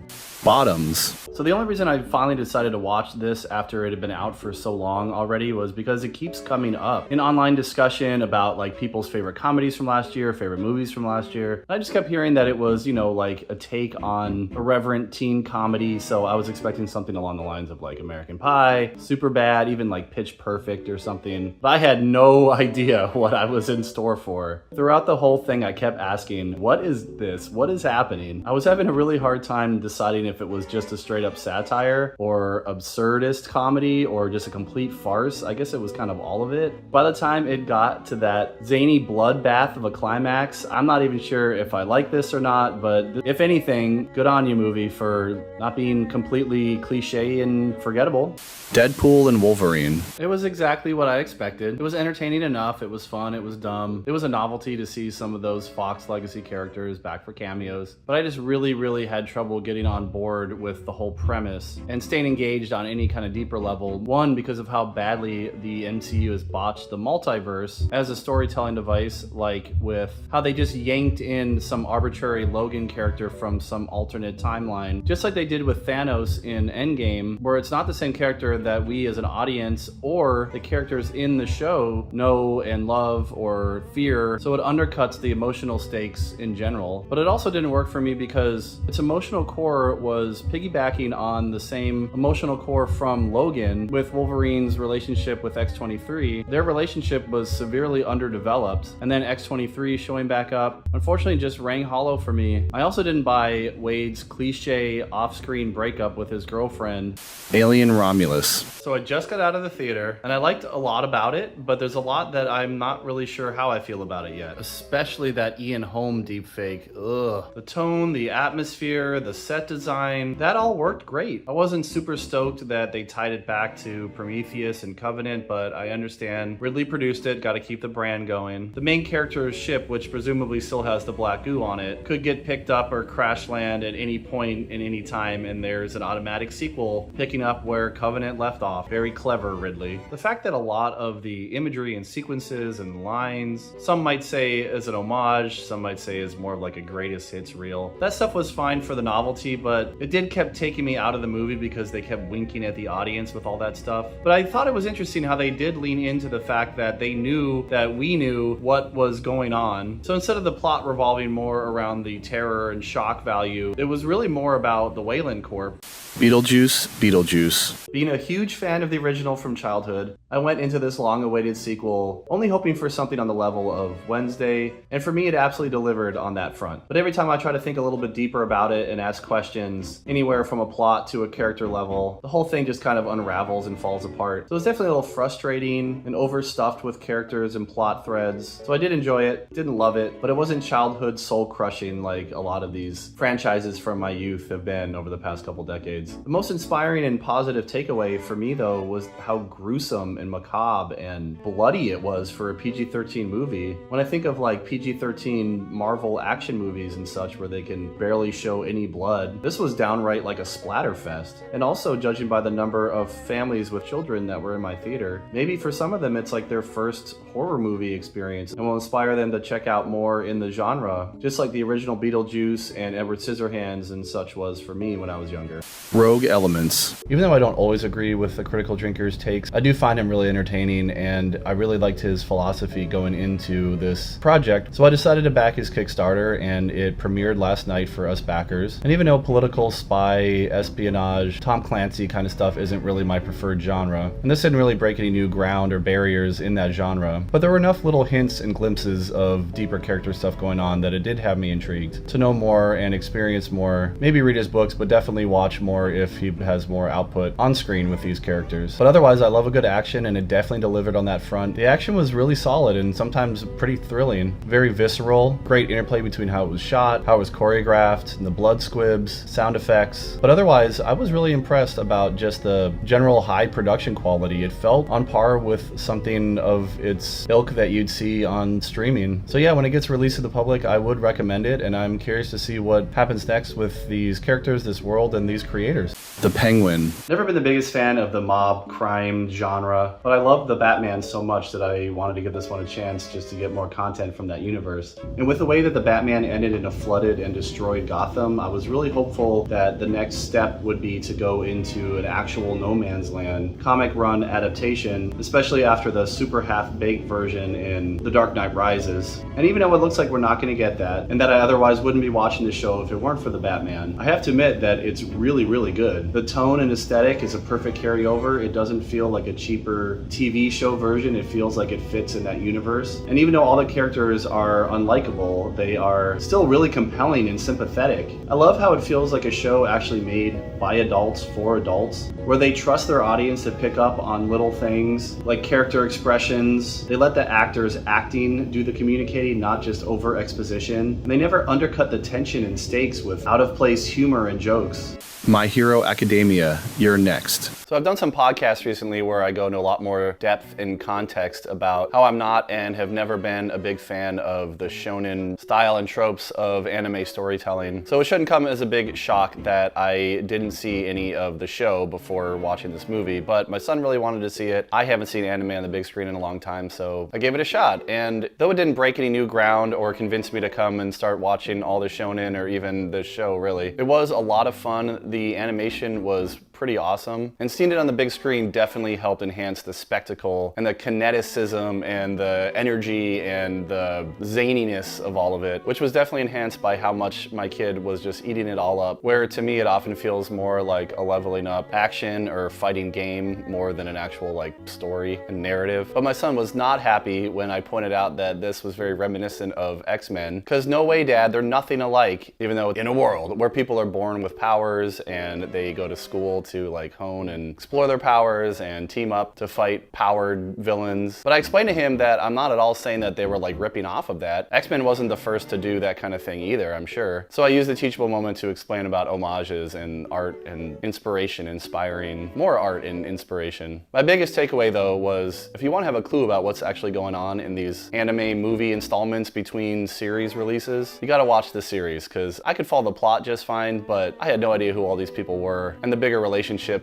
Bottoms. So the only reason I finally decided to watch this after it had been out for so long already was because it keeps coming up in online discussion about like people's favorite comedies from last year, favorite movies from last year. I just kept hearing that it was, you know, like a take on irreverent teen comedy, so I was expecting something along the lines of like American Pie, Superbad, even like Pitch Perfect or something. But I had no idea what I was in store for. Throughout the whole thing, I kept asking, what is this? What is happening? I was having a really hard time deciding if it was just a straight up satire or absurdist comedy or just a complete farce. I guess it was kind of all of it. By the time it got to that zany bloodbath of a climax, I'm not even sure if I like this or not, but if anything, good on you, movie, for not being completely cliche and forgettable. Deadpool and Wolverine. It was exactly what I expected. It was entertaining enough, it was fun, it was dumb. It was a novelty to see some of those Fox legacy characters back for cameos, but I just really had trouble getting on board with the whole premise and staying engaged on any kind of deeper level. One, because of how badly the MCU has botched the multiverse as a storytelling device, like with how they just yanked in some arbitrary Logan character from some alternate timeline, just like they did with Thanos in Endgame, where it's not the same character that we as an audience or the characters in the show know and love or fear, so it undercuts the emotional stakes in general. But it also didn't work for me because its emotional core was piggybacking on the same emotional core from Logan with Wolverine's relationship with X-23. Their relationship was severely underdeveloped, and then X-23 showing back up unfortunately just rang hollow for me. I also didn't buy Wade's cliche off-screen breakup with his girlfriend. Alien Romulus. So I just got out of the theater, and I liked a lot about it, but there's a lot that I'm not really sure how I feel about it yet. Especially that Ian Holm deepfake. Ugh. The tone, the atmosphere, the set design, that all worked great. I wasn't super stoked that they tied it back to Prometheus and Covenant, but I understand Ridley produced it, gotta keep the brand going. The main character's ship, which presumably still has the black goo on it, could get picked up or crash land at any point in any time, and there's an automatic sequel picking up where Covenant left off. Very clever, Ridley. The fact that a lot of the imagery and sequences and lines, some might say as an homage, some might say as more of like a greatest hits reel. That stuff was fine for the novelty, but it did kept taking me out of the movie because they kept winking at the audience with all that stuff. But I thought it was interesting how they did lean into the fact that they knew that we knew what was going on. So instead of the plot revolving more around the terror and shock value, it was really more about the Wayland Corp. Beetlejuice Beetlejuice. Being a huge fan of the original from childhood, I went into this long-awaited sequel only hoping for something on the level of Wednesday, and for me it absolutely delivered on that front. But every time I try to think a little bit deeper about it and ask questions, anywhere from a plot to a character level, the whole thing just kind of unravels and falls apart. So it's definitely a little frustrating and overstuffed with characters and plot threads. So I did enjoy it, didn't love it, but it wasn't childhood soul-crushing like a lot of these franchises from my youth have been over the past couple decades. The most inspiring and positive takeaway for me, though, was how gruesome and macabre and bloody it was for a PG-13 movie. When I think of like PG-13 Marvel action movies and such where they can barely show any blood, this was downright like a splatter fest. And also, judging by the number of families with children that were in my theater, maybe for some of them it's like their first horror movie experience and will inspire them to check out more in the genre, just like the original Beetlejuice and Edward Scissorhands and such was for me when I was younger. Rogue elements. Even though I don't always agree with the Critical Drinker's takes, I do find him really entertaining, and I really liked his philosophy going into this project. So I decided to back his Kickstarter, and it premiered last night for us backers. And even though political, spy, espionage, Tom Clancy kind of stuff isn't really my preferred genre, and this didn't really break any new ground or barriers in that genre, but there were enough little hints and glimpses of deeper character stuff going on that it did have me intrigued to know more and experience more. Maybe read his books, but definitely watch more if he has more output on screen with these characters. But otherwise, I love a good action, and it definitely delivered on that front. The action was really solid and sometimes pretty thrilling, very visceral, great interplay between how it was shot, how it was choreographed, and the blood squibs, sound effects. But otherwise, I was really impressed about just the general high production quality. It felt on par with something of its ilk that you'd see on streaming. So yeah, when it gets released to the public, I would recommend it, and I'm curious to see what happens next with these characters, this world, and these creators. The Penguin. Never been the biggest fan of the mob crime genre, but I love the Batman so much that I wanted to give this one a chance just to get more content from that universe. And with the way that the Batman ended in a flooded and destroyed Gotham, I was really hopeful that the next step would be to go into an actual no man's land comic run adaptation, especially after the super half-baked version in The Dark Knight Rises. And even though it looks like we're not going to get that, and that I otherwise wouldn't be watching the show if it weren't for the Batman, I have to admit that it's really, really good. The tone and aesthetic is a perfect carryover. It doesn't feel like a cheaper TV show version. It feels like it fits in that universe. And even though all the characters are unlikable, they are still really compelling and sympathetic. I love how it feels like a show actually made by adults for adults, where they trust their audience to pick up on little things like character expressions. They let the actors acting do the communicating, not just over exposition. And they never undercut the tension and stakes with out-of-place humor and jokes. My Hero Academia, you're next. So I've done some podcasts recently where I go into a lot more depth and context about how I'm not and have never been a big fan of the shonen style and tropes of anime storytelling. So it shouldn't come as a big shock that I didn't see any of the show before watching this movie, but my son really wanted to see it. I haven't seen anime on the big screen in a long time, so I gave it a shot. And though it didn't break any new ground or convince me to come and start watching all the shonen or even the show really, it was a lot of fun. The animation was pretty awesome, and seeing it on the big screen definitely helped enhance the spectacle and the kineticism and the energy and the zaniness of all of it, which was definitely enhanced by how much my kid was just eating it all up, where to me it often feels more like a leveling up action or fighting game more than an actual like story and narrative. But my son was not happy when I pointed out that this was very reminiscent of X-Men, because no way, Dad, they're nothing alike, even though in a world where people are born with powers and they go to school to like hone and explore their powers and team up to fight powered villains. But I explained to him that I'm not at all saying that they were like ripping off of that. X-Men wasn't the first to do that kind of thing either, I'm sure. So I used the teachable moment to explain about homages and art and inspiration, inspiring more art and inspiration. My biggest takeaway though was, if you want to have a clue about what's actually going on in these anime movie installments between series releases, you gotta watch the series, because I could follow the plot just fine, but I had no idea who all these people were and the bigger relationships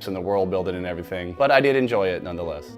and the world building and everything. But I did enjoy it nonetheless.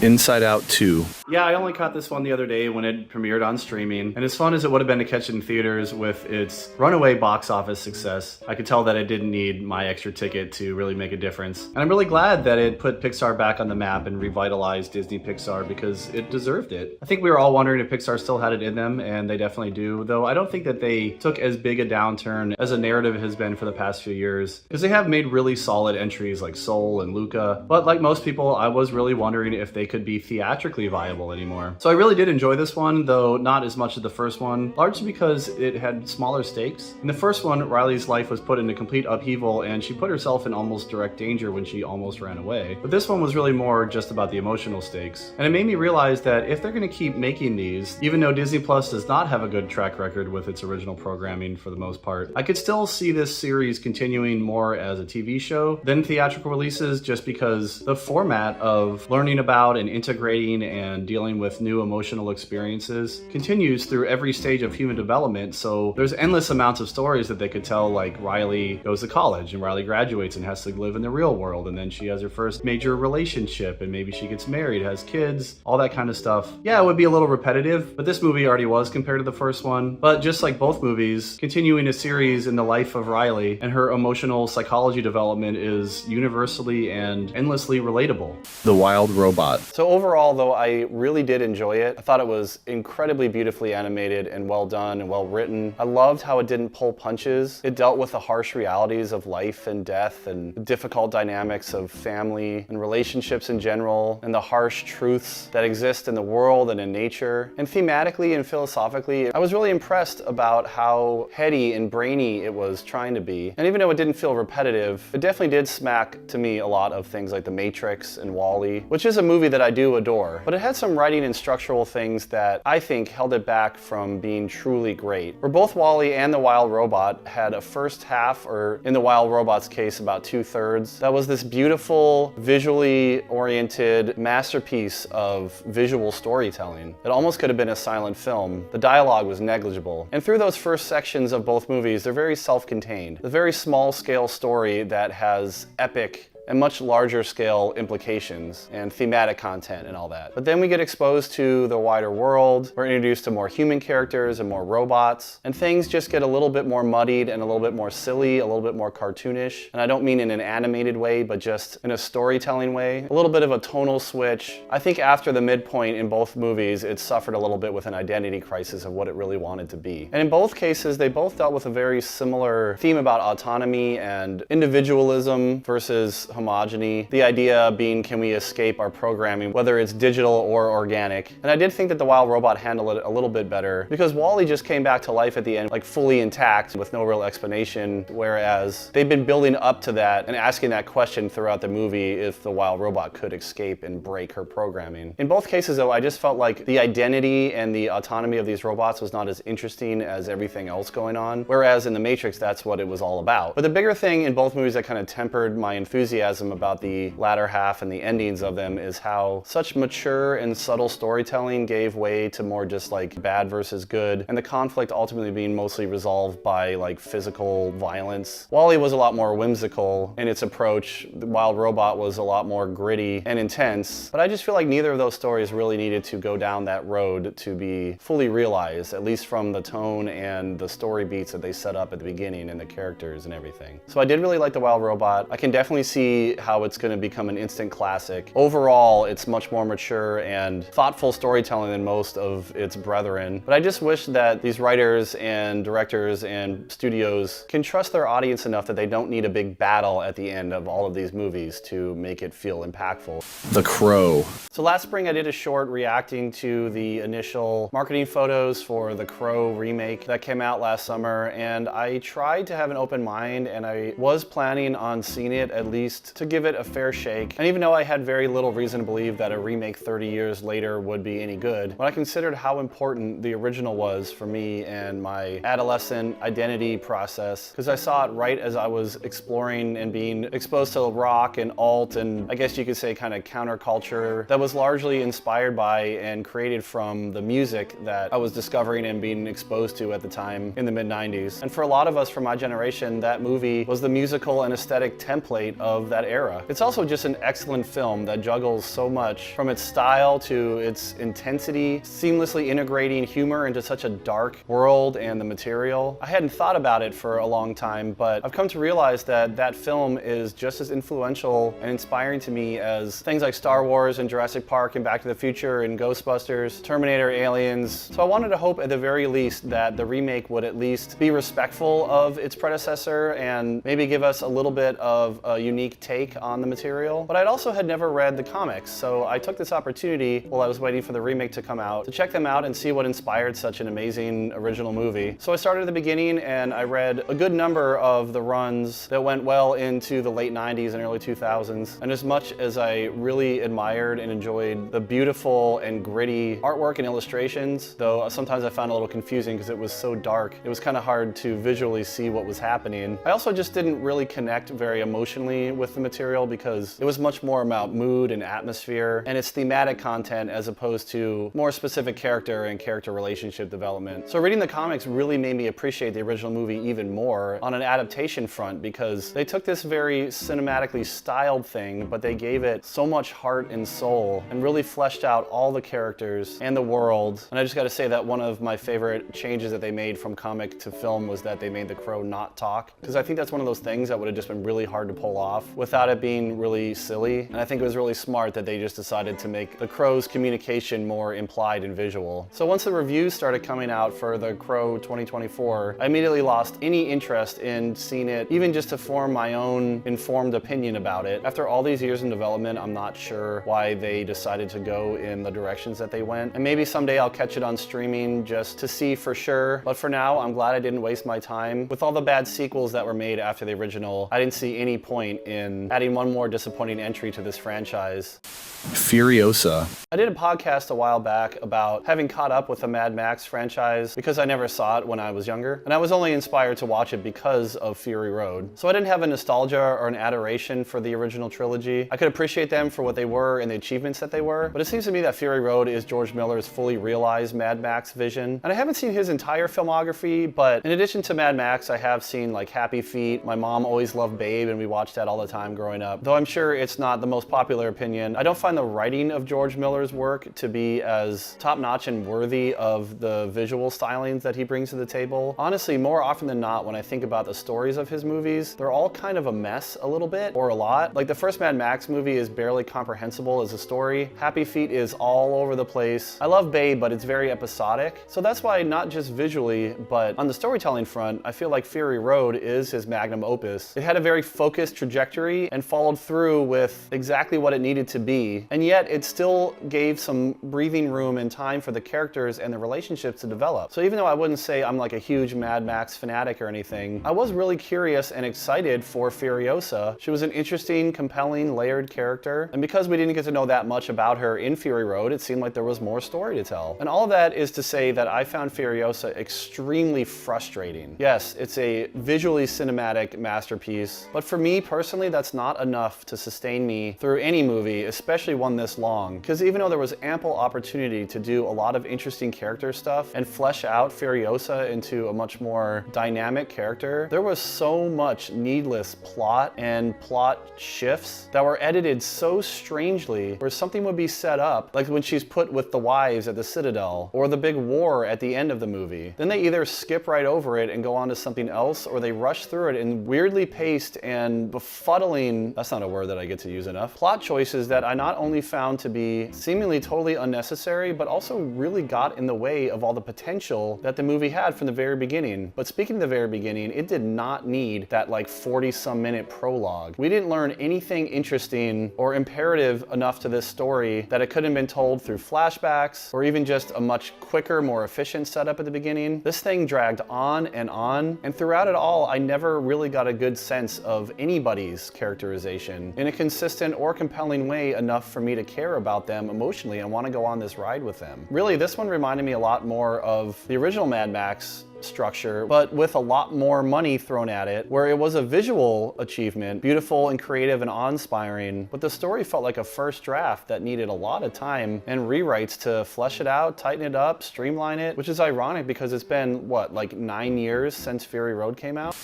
Inside Out 2. Yeah, I only caught this one the other day when it premiered on streaming, and as fun as it would have been to catch it in theaters with its runaway box office success, I could tell that it didn't need my extra ticket to really make a difference. And I'm really glad that it put Pixar back on the map and revitalized Disney Pixar, because it deserved it. I think we were all wondering if Pixar still had it in them, and they definitely do, though I don't think that they took as big a downturn as a narrative has been for the past few years, because they have made really solid entries entries like Soul and Luca, but like most people, I was really wondering if they could be theatrically viable anymore. So I really did enjoy this one, though not as much as the first one, largely because it had smaller stakes. In the first one, Riley's life was put into complete upheaval and she put herself in almost direct danger when she almost ran away. But this one was really more just about the emotional stakes. And it made me realize that if they're going to keep making these, even though Disney Plus does not have a good track record with its original programming for the most part, I could still see this series continuing more as a TV show than theatrical releases, just because the format of learning about and integrating and dealing with new emotional experiences continues through every stage of human development. So there's endless amounts of stories that they could tell, like Riley goes to college and Riley graduates and has to live in the real world, and then she has her first major relationship and maybe she gets married, has kids, all that kind of stuff. Yeah, it would be a little repetitive, but this movie already was compared to the first one. But just like both movies, continuing a series in the life of Riley and her emotional psychology development is universally and endlessly relatable. The Wild Robot. So overall, though, I really did enjoy it. I thought it was incredibly beautifully animated and well done and well written. I loved how it didn't pull punches. It dealt with the harsh realities of life and death and the difficult dynamics of family and relationships in general, and the harsh truths that exist in the world and in nature. And thematically and philosophically, I was really impressed about how heady and brainy it was trying to be. And even though it didn't feel repetitive, it definitely did smack to me a lot of things like The Matrix and WALL-E, which is a movie that I do adore. But it had some writing and structural things that I think held it back from being truly great. Where both WALL-E and The Wild Robot had a first half, or in The Wild Robot's case, about 2/3, that was this beautiful, visually oriented masterpiece of visual storytelling. It almost could have been a silent film. The dialogue was negligible. And through those first sections of both movies, they're very self-contained. A very small-scale story that has epic and much larger scale implications and thematic content and all that. But then we get exposed to the wider world, we're introduced to more human characters and more robots, and things just get a little bit more muddied and a little bit more silly, a little bit more cartoonish. And I don't mean in an animated way, but just in a storytelling way. A little bit of a tonal switch. I think after the midpoint in both movies, it suffered a little bit with an identity crisis of what it really wanted to be. And in both cases, they both dealt with a very similar theme about autonomy and individualism versus homogeny. The idea being, can we escape our programming, whether it's digital or organic? And I did think that The Wild Robot handled it a little bit better, because WALL-E just came back to life at the end, like fully intact with no real explanation, whereas they've been building up to that and asking that question throughout the movie if the Wild Robot could escape and break her programming. In both cases, though, I just felt like the identity and the autonomy of these robots was not as interesting as everything else going on, whereas in The Matrix, that's what it was all about. But the bigger thing in both movies that kind of tempered my enthusiasm about the latter half and the endings of them is how such mature and subtle storytelling gave way to more just like bad versus good, and the conflict ultimately being mostly resolved by like physical violence. WALL-E was a lot more whimsical in its approach. The Wild Robot was a lot more gritty and intense, but I just feel like neither of those stories really needed to go down that road to be fully realized, at least from the tone and the story beats that they set up at the beginning and the characters and everything. So I did really like The Wild Robot. I can definitely see how it's going to become an instant classic. Overall, it's much more mature and thoughtful storytelling than most of its brethren. But I just wish that these writers and directors and studios can trust their audience enough that they don't need a big battle at the end of all of these movies to make it feel impactful. The Crow. So last spring I did a short reacting to the initial marketing photos for the Crow remake that came out last summer, and I tried to have an open mind, and I was planning on seeing it at least to give it a fair shake. And even though I had very little reason to believe that a remake 30 years later would be any good, when I considered how important the original was for me and my adolescent identity process, because I saw it right as I was exploring and being exposed to rock and alt and I guess you could say kind of counterculture that was largely inspired by and created from the music that I was discovering and being exposed to at the time in the mid-90s. And for a lot of us from my generation, that movie was the musical and aesthetic template of that era. It's also just an excellent film that juggles so much from its style to its intensity, seamlessly integrating humor into such a dark world and the material. I hadn't thought about it for a long time, but I've come to realize that that film is just as influential and inspiring to me as things like Star Wars and Jurassic Park and Back to the Future and Ghostbusters, Terminator, Aliens. So I wanted to hope at the very least that the remake would at least be respectful of its predecessor and maybe give us a little bit of a unique unique take on the material, but I'd also had never read the comics, so I took this opportunity while I was waiting for the remake to come out to check them out and see what inspired such an amazing original movie. So I started at the beginning and I read a good number of the runs that went well into the late 90s and early 2000s, and as much as I really admired and enjoyed the beautiful and gritty artwork and illustrations, though sometimes I found it a little confusing because it was so dark, it was kind of hard to visually see what was happening. I also just didn't really connect very emotionally with the material because it was much more about mood and atmosphere and its thematic content as opposed to more specific character and character relationship development. So reading the comics really made me appreciate the original movie even more on an adaptation front because they took this very cinematically styled thing, but they gave it so much heart and soul and really fleshed out all the characters and the world. And I just gotta say that one of my favorite changes that they made from comic to film was that they made the crow not talk, because I think that's one of those things that would have just been really hard to pull off without it being really silly. And I think it was really smart that they just decided to make the crow's communication more implied and visual. So once the reviews started coming out for the Crow 2024, I immediately lost any interest in seeing it, even just to form my own informed opinion about it. After all these years in development, I'm not sure why they decided to go in the directions that they went. And maybe someday I'll catch it on streaming just to see for sure. But for now, I'm glad I didn't waste my time. With all the bad sequels that were made after the original, I didn't see any point in adding one more disappointing entry to this franchise. Furiosa. I did a podcast a while back about having caught up with the Mad Max franchise because I never saw it when I was younger, and I was only inspired to watch it because of Fury Road. So I didn't have a nostalgia or an adoration for the original trilogy. I could appreciate them for what they were and the achievements that they were, but it seems to me that Fury Road is George Miller's fully realized Mad Max vision. And I haven't seen his entire filmography, but in addition to Mad Max, I have seen like Happy Feet. My mom always loved Babe, and we watched that all the time growing up. Though I'm sure it's not the most popular opinion, I don't find the writing of George Miller's work to be as top-notch and worthy of the visual stylings that he brings to the table. Honestly, more often than not, when I think about the stories of his movies, they're all kind of a mess a little bit, or a lot. Like the first Mad Max movie is barely comprehensible as a story. Happy Feet is all over the place. I love Babe, but it's very episodic. So that's why not just visually, but on the storytelling front, I feel like Fury Road is his magnum opus. It had a very focused trajectory and followed through with exactly what it needed to be, and yet it still gave some breathing room and time for the characters and the relationships to develop. So even though I wouldn't say I'm like a huge Mad Max fanatic or anything, I was really curious and excited for Furiosa. She was an interesting, compelling, layered character, and because we didn't get to know that much about her in Fury Road, it seemed like there was more story to tell. And all of that is to say that I found Furiosa extremely frustrating. Yes, it's a visually cinematic masterpiece, but for me personally, that's not enough to sustain me through any movie, especially one this long. Because even though there was ample opportunity to do a lot of interesting character stuff and flesh out Furiosa into a much more dynamic character, there was so much needless plot and plot shifts that were edited so strangely, where something would be set up, like when she's put with the wives at the Citadel, or the big war at the end of the movie. Then they either skip right over it and go on to something else, or they rush through it in weirdly paced and befuddling, that's not a word that I get to use enough, plot choices that I not only found to be seemingly totally unnecessary, but also really got in the way of all the potential that the movie had from the very beginning. But speaking of the very beginning, it did not need that like 40-some minute prologue. We didn't learn anything interesting or imperative enough to this story that it couldn't have been told through flashbacks or even just a much quicker, more efficient setup at the beginning. This thing dragged on, and throughout it all, I never really got a good sense of anybody's characterization in a consistent or compelling way enough for me to care about them emotionally and want to go on this ride with them. Really, this one reminded me a lot more of the original Mad Max structure, but with a lot more money thrown at it, where it was a visual achievement, beautiful and creative and awe-inspiring, but the story felt like a first draft that needed a lot of time and rewrites to flesh it out, tighten it up, streamline it, which is ironic because it's been, what, like 9 years since Fury Road came out?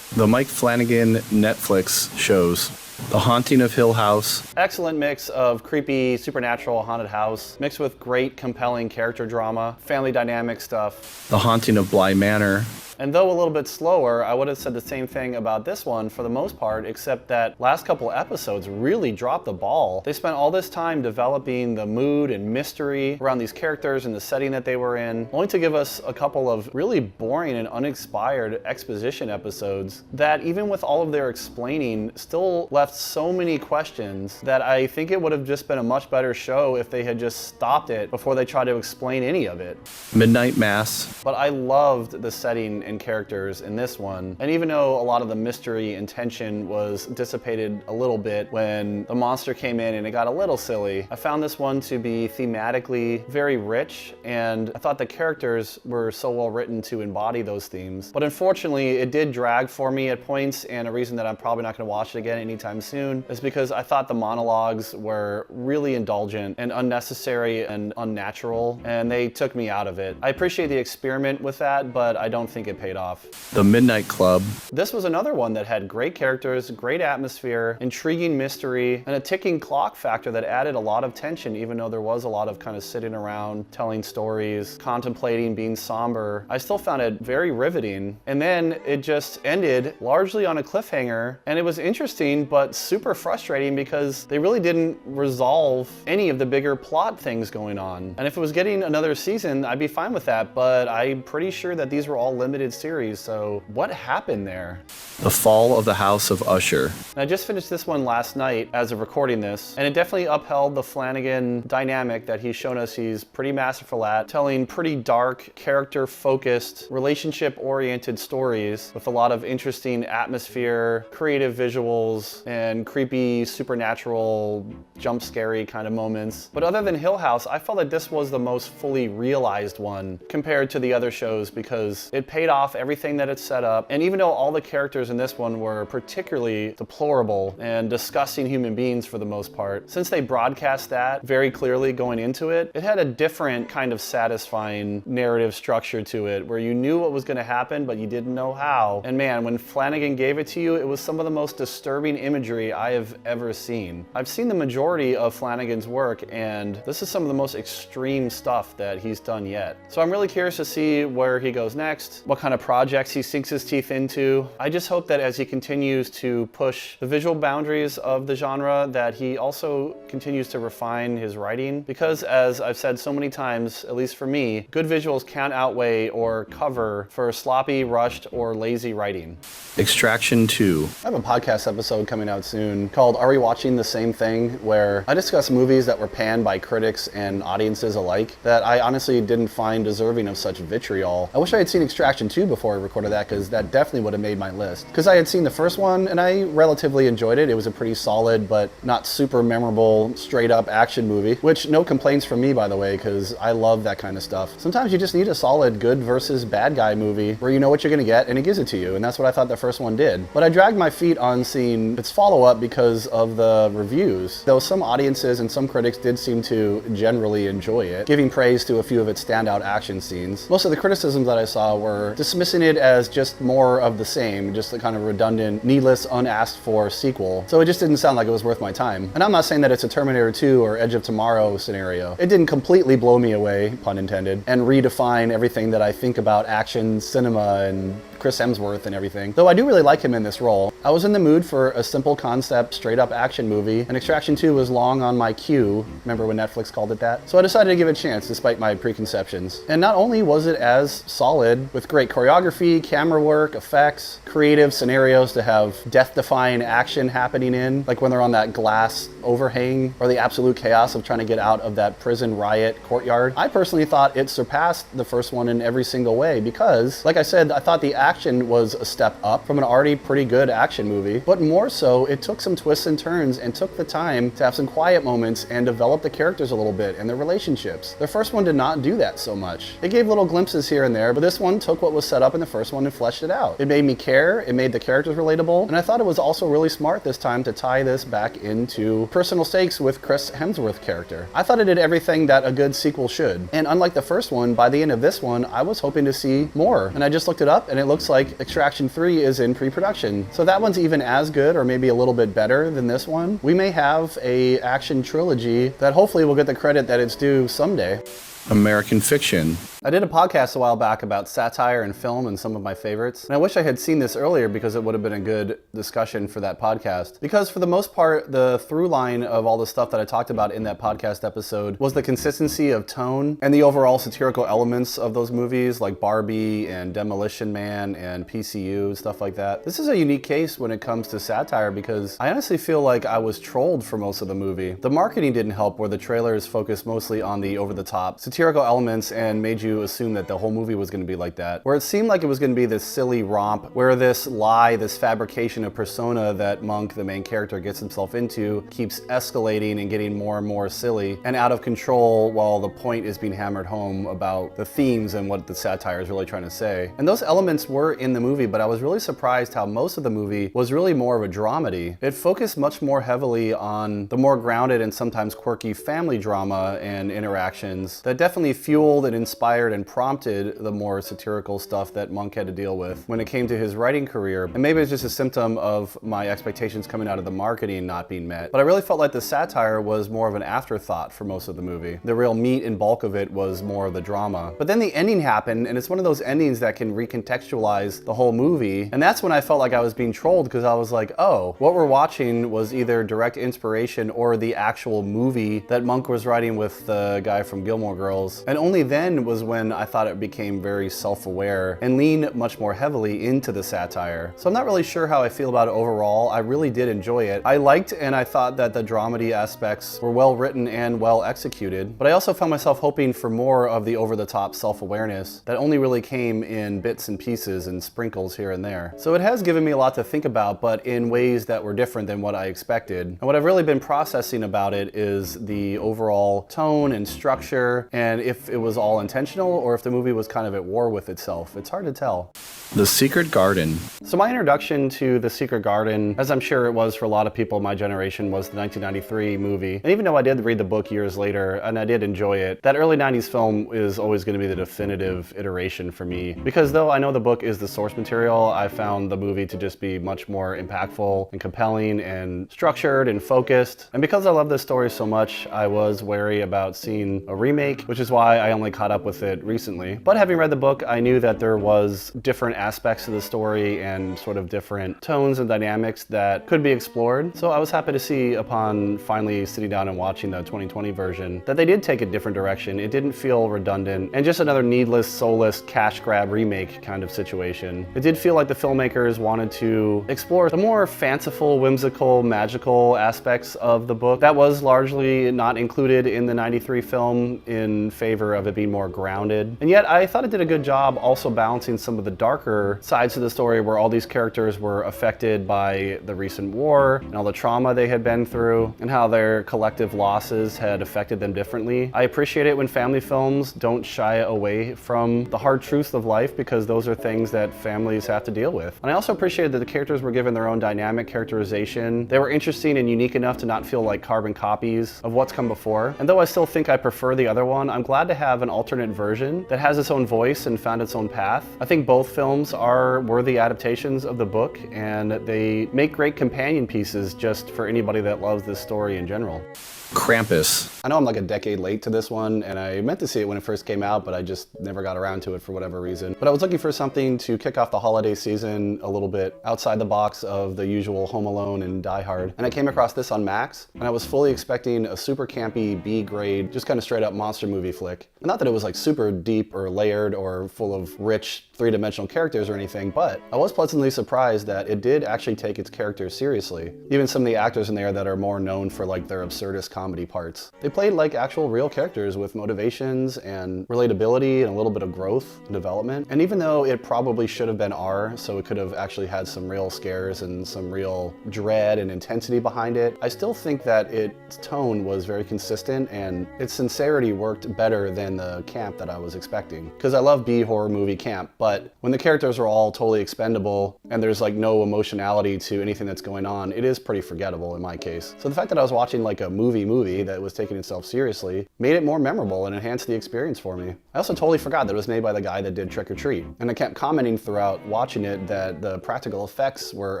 The Mike Flanagan Netflix shows. The Haunting of Hill House. Excellent mix of creepy, supernatural haunted house, mixed with great, compelling character drama, family dynamic stuff. The Haunting of Bly Manor. And though a little bit slower, I would have said the same thing about this one for the most part, except that last couple episodes really dropped the ball. They spent all this time developing the mood and mystery around these characters and the setting that they were in, only to give us a couple of really boring and uninspired exposition episodes that, even with all of their explaining, still left left so many questions that I think it would have just been a much better show if they had just stopped it before they tried to explain any of it. Midnight Mass. But I loved the setting and characters in this one, and even though a lot of the mystery and tension was dissipated a little bit when the monster came in and it got a little silly, I found this one to be thematically very rich, and I thought the characters were so well written to embody those themes. But unfortunately, it did drag for me at points, and a reason that I'm probably not going to watch it again anytime soon is because I thought the monologues were really indulgent and unnecessary and unnatural, and they took me out of it. I appreciate the experiment with that, but I don't think it paid off. The Midnight Club. This was another one that had great characters, great atmosphere, intriguing mystery, and a ticking clock factor that added a lot of tension, even though there was a lot of kind of sitting around, telling stories, contemplating, being somber. I still found it very riveting. And then it just ended largely on a cliffhanger, and it was interesting, but super frustrating because they really didn't resolve any of the bigger plot things going on. And if it was getting another season, I'd be fine with that, but I'm pretty sure that these were all limited series, so what happened there? The Fall of the House of Usher. And I just finished this one last night as of recording this, and it definitely upheld the Flanagan dynamic that he's shown us he's pretty masterful at, telling pretty dark, character-focused, relationship-oriented stories with a lot of interesting atmosphere, creative visuals, and creepy, supernatural, jump-scary kind of moments. But other than Hill House, I felt that this was the most fully realized one compared to the other shows because it paid off everything that it set up, and even though all the characters in this one were particularly deplorable and disgusting human beings for the most part, since they broadcast that very clearly going into it, it had a different kind of satisfying narrative structure to it where you knew what was going to happen but you didn't know how. And man, when Flanagan gave it to you, it was some of the most disturbing imagery I have ever seen. I've seen the majority of Flanagan's work, and this is some of the most extreme stuff that he's done yet. So I'm really curious to see where he goes next, what kind of projects he sinks his teeth into. I just hope that as he continues to push the visual boundaries of the genre, that he also continues to refine his writing, because as I've said so many times, at least for me, good visuals can't outweigh or cover for sloppy, rushed, or lazy writing. Extraction 2. I have a podcast episode coming out soon called Are We Watching the Same Thing?, where I discuss movies that were panned by critics and audiences alike that I honestly didn't find deserving of such vitriol. I wish I had seen Extraction 2 before I recorded that, because that definitely would have made my list. Because I had seen the first one and I relatively enjoyed it. It was a pretty solid but not super memorable straight up action movie, which no complaints from me, by the way, because I love that kind of stuff. Sometimes you just need a solid good versus bad guy movie where you know what you're gonna get and it gives it to you, and that's what I thought the first one did. But I dragged my feet on seeing its follow-up because of the reviews, though some audiences and some critics did seem to generally enjoy it, giving praise to a few of its standout action scenes. Most of the criticisms that I saw were dismissing it as just more of the same, just a kind of redundant, needless, unasked for sequel. So it just didn't sound like it was worth my time. And I'm not saying that it's a Terminator 2 or Edge of Tomorrow scenario. It didn't completely blow me away, pun intended, and redefine everything that I think about action cinema and Chris Hemsworth and everything, though I do really like him in this role. I was in the mood for a simple concept, straight up action movie, and Extraction 2 was long on my queue. Remember when Netflix called it that? So I decided to give it a chance despite my preconceptions. And not only was it as solid, with great choreography, camera work, effects, creative scenarios to have death-defying action happening in, like when they're on that glass overhang, or the absolute chaos of trying to get out of that prison riot courtyard. I personally thought it surpassed the first one in every single way because, like I said, I thought the action was a step up from an already pretty good action movie, but more so, it took some twists and turns and took the time to have some quiet moments and develop the characters a little bit and their relationships. The first one did not do that so much. It gave little glimpses here and there, but this one took what was set up in the first one and fleshed it out. It made me care, it made the characters relatable, and I thought it was also really smart this time to tie this back into personal stakes with Chris Hemsworth's character. I thought it did everything that a good sequel should, and unlike the first one, by the end of this one, I was hoping to see more, and I just looked it up and it looks like Extraction 3 is in pre-production. So that one's even as good or maybe a little bit better than this one. We may have a action trilogy that hopefully will get the credit that it's due someday. American Fiction. I did a podcast a while back about satire and film and some of my favorites, and I wish I had seen this earlier because it would have been a good discussion for that podcast. Because for the most part, the through line of all the stuff that I talked about in that podcast episode was the consistency of tone and the overall satirical elements of those movies like Barbie and Demolition Man and PCU, stuff like that. This is a unique case when it comes to satire because I honestly feel like I was trolled for most of the movie. The marketing didn't help, where the trailers focused mostly on the over-the-top satirical elements and made you assume that the whole movie was going to be like that. Where it seemed like it was going to be this silly romp where this lie, this fabrication of persona that Monk, the main character, gets himself into keeps escalating and getting more and more silly and out of control while the point is being hammered home about the themes and what the satire is really trying to say. And those elements were in the movie, but I was really surprised how most of the movie was really more of a dramedy. It focused much more heavily on the more grounded and sometimes quirky family drama and interactions that definitely fueled and inspired and prompted the more satirical stuff that Monk had to deal with when it came to his writing career. And maybe it's just a symptom of my expectations coming out of the marketing not being met. But I really felt like the satire was more of an afterthought for most of the movie. The real meat and bulk of it was more of the drama. But then the ending happened, and it's one of those endings that can recontextualize the whole movie. And that's when I felt like I was being trolled, because I was like, oh, what we're watching was either direct inspiration or the actual movie that Monk was writing with the guy from Gilmore Girls. And only then was when I thought it became very self-aware and leaned much more heavily into the satire. So I'm not really sure how I feel about it overall. I really did enjoy it. I liked and I thought that the dramedy aspects were well written and well executed, but I also found myself hoping for more of the over-the-top self-awareness that only really came in bits and pieces and sprinkles here and there. So it has given me a lot to think about, but in ways that were different than what I expected. And what I've really been processing about it is the overall tone and structure, and if it was all intentional or if the movie was kind of at war with itself. It's hard to tell. The Secret Garden. So my introduction to The Secret Garden, as I'm sure it was for a lot of people of my generation, was the 1993 movie. And even though I did read the book years later, and I did enjoy it, that early 90s film is always going to be the definitive iteration for me. Because though I know the book is the source material, I found the movie to just be much more impactful and compelling and structured and focused. And because I love this story so much, I was wary about seeing a remake, which is why I only caught up with it recently. But having read the book, I knew that there was different aspects of the story and sort of different tones and dynamics that could be explored. So I was happy to see, upon finally sitting down and watching the 2020 version, that they did take a different direction. It didn't feel redundant and just another needless, soulless cash grab remake kind of situation. It did feel like the filmmakers wanted to explore the more fanciful, whimsical, magical aspects of the book that was largely not included in the 93 film in favor of it being more grounded. And yet I thought it did a good job also balancing some of the darker sides of the story where all these characters were affected by the recent war and all the trauma they had been through and how their collective losses had affected them differently. I appreciate it when family films don't shy away from the hard truths of life, because those are things that families have to deal with. And I also appreciated that the characters were given their own dynamic characterization. They were interesting and unique enough to not feel like carbon copies of what's come before. And though I still think I prefer the other one, I'm glad to have an alternate version that has its own voice and found its own path. I think both films are worthy adaptations of the book, and they make great companion pieces just for anybody that loves this story in general. Krampus. I know I'm like a decade late to this one, and I meant to see it when it first came out, but I just never got around to it for whatever reason. But I was looking for something to kick off the holiday season a little bit outside the box of the usual Home Alone and Die Hard. And I came across this on Max, and I was fully expecting a super campy B-grade, just kind of straight up monster movie flick. And not that it was like super deep or layered or full of rich three-dimensional characters or anything, but I was pleasantly surprised that it did actually take its characters seriously. Even some of the actors in there that are more known for like their absurdist comedy parts. They played like actual real characters with motivations and relatability and a little bit of growth and development. And even though it probably should have been R, so it could have actually had some real scares and some real dread and intensity behind it, I still think that its tone was very consistent and its sincerity worked better than the camp that I was expecting. Because I love B-horror movie camp, but when the characters are all totally expendable and there's like no emotionality to anything that's going on, it is pretty forgettable in my case. So the fact that I was watching like a movie that was taking itself seriously made it more memorable and enhanced the experience for me. I also totally forgot that it was made by the guy that did Trick or Treat. And I kept commenting throughout watching it that the practical effects were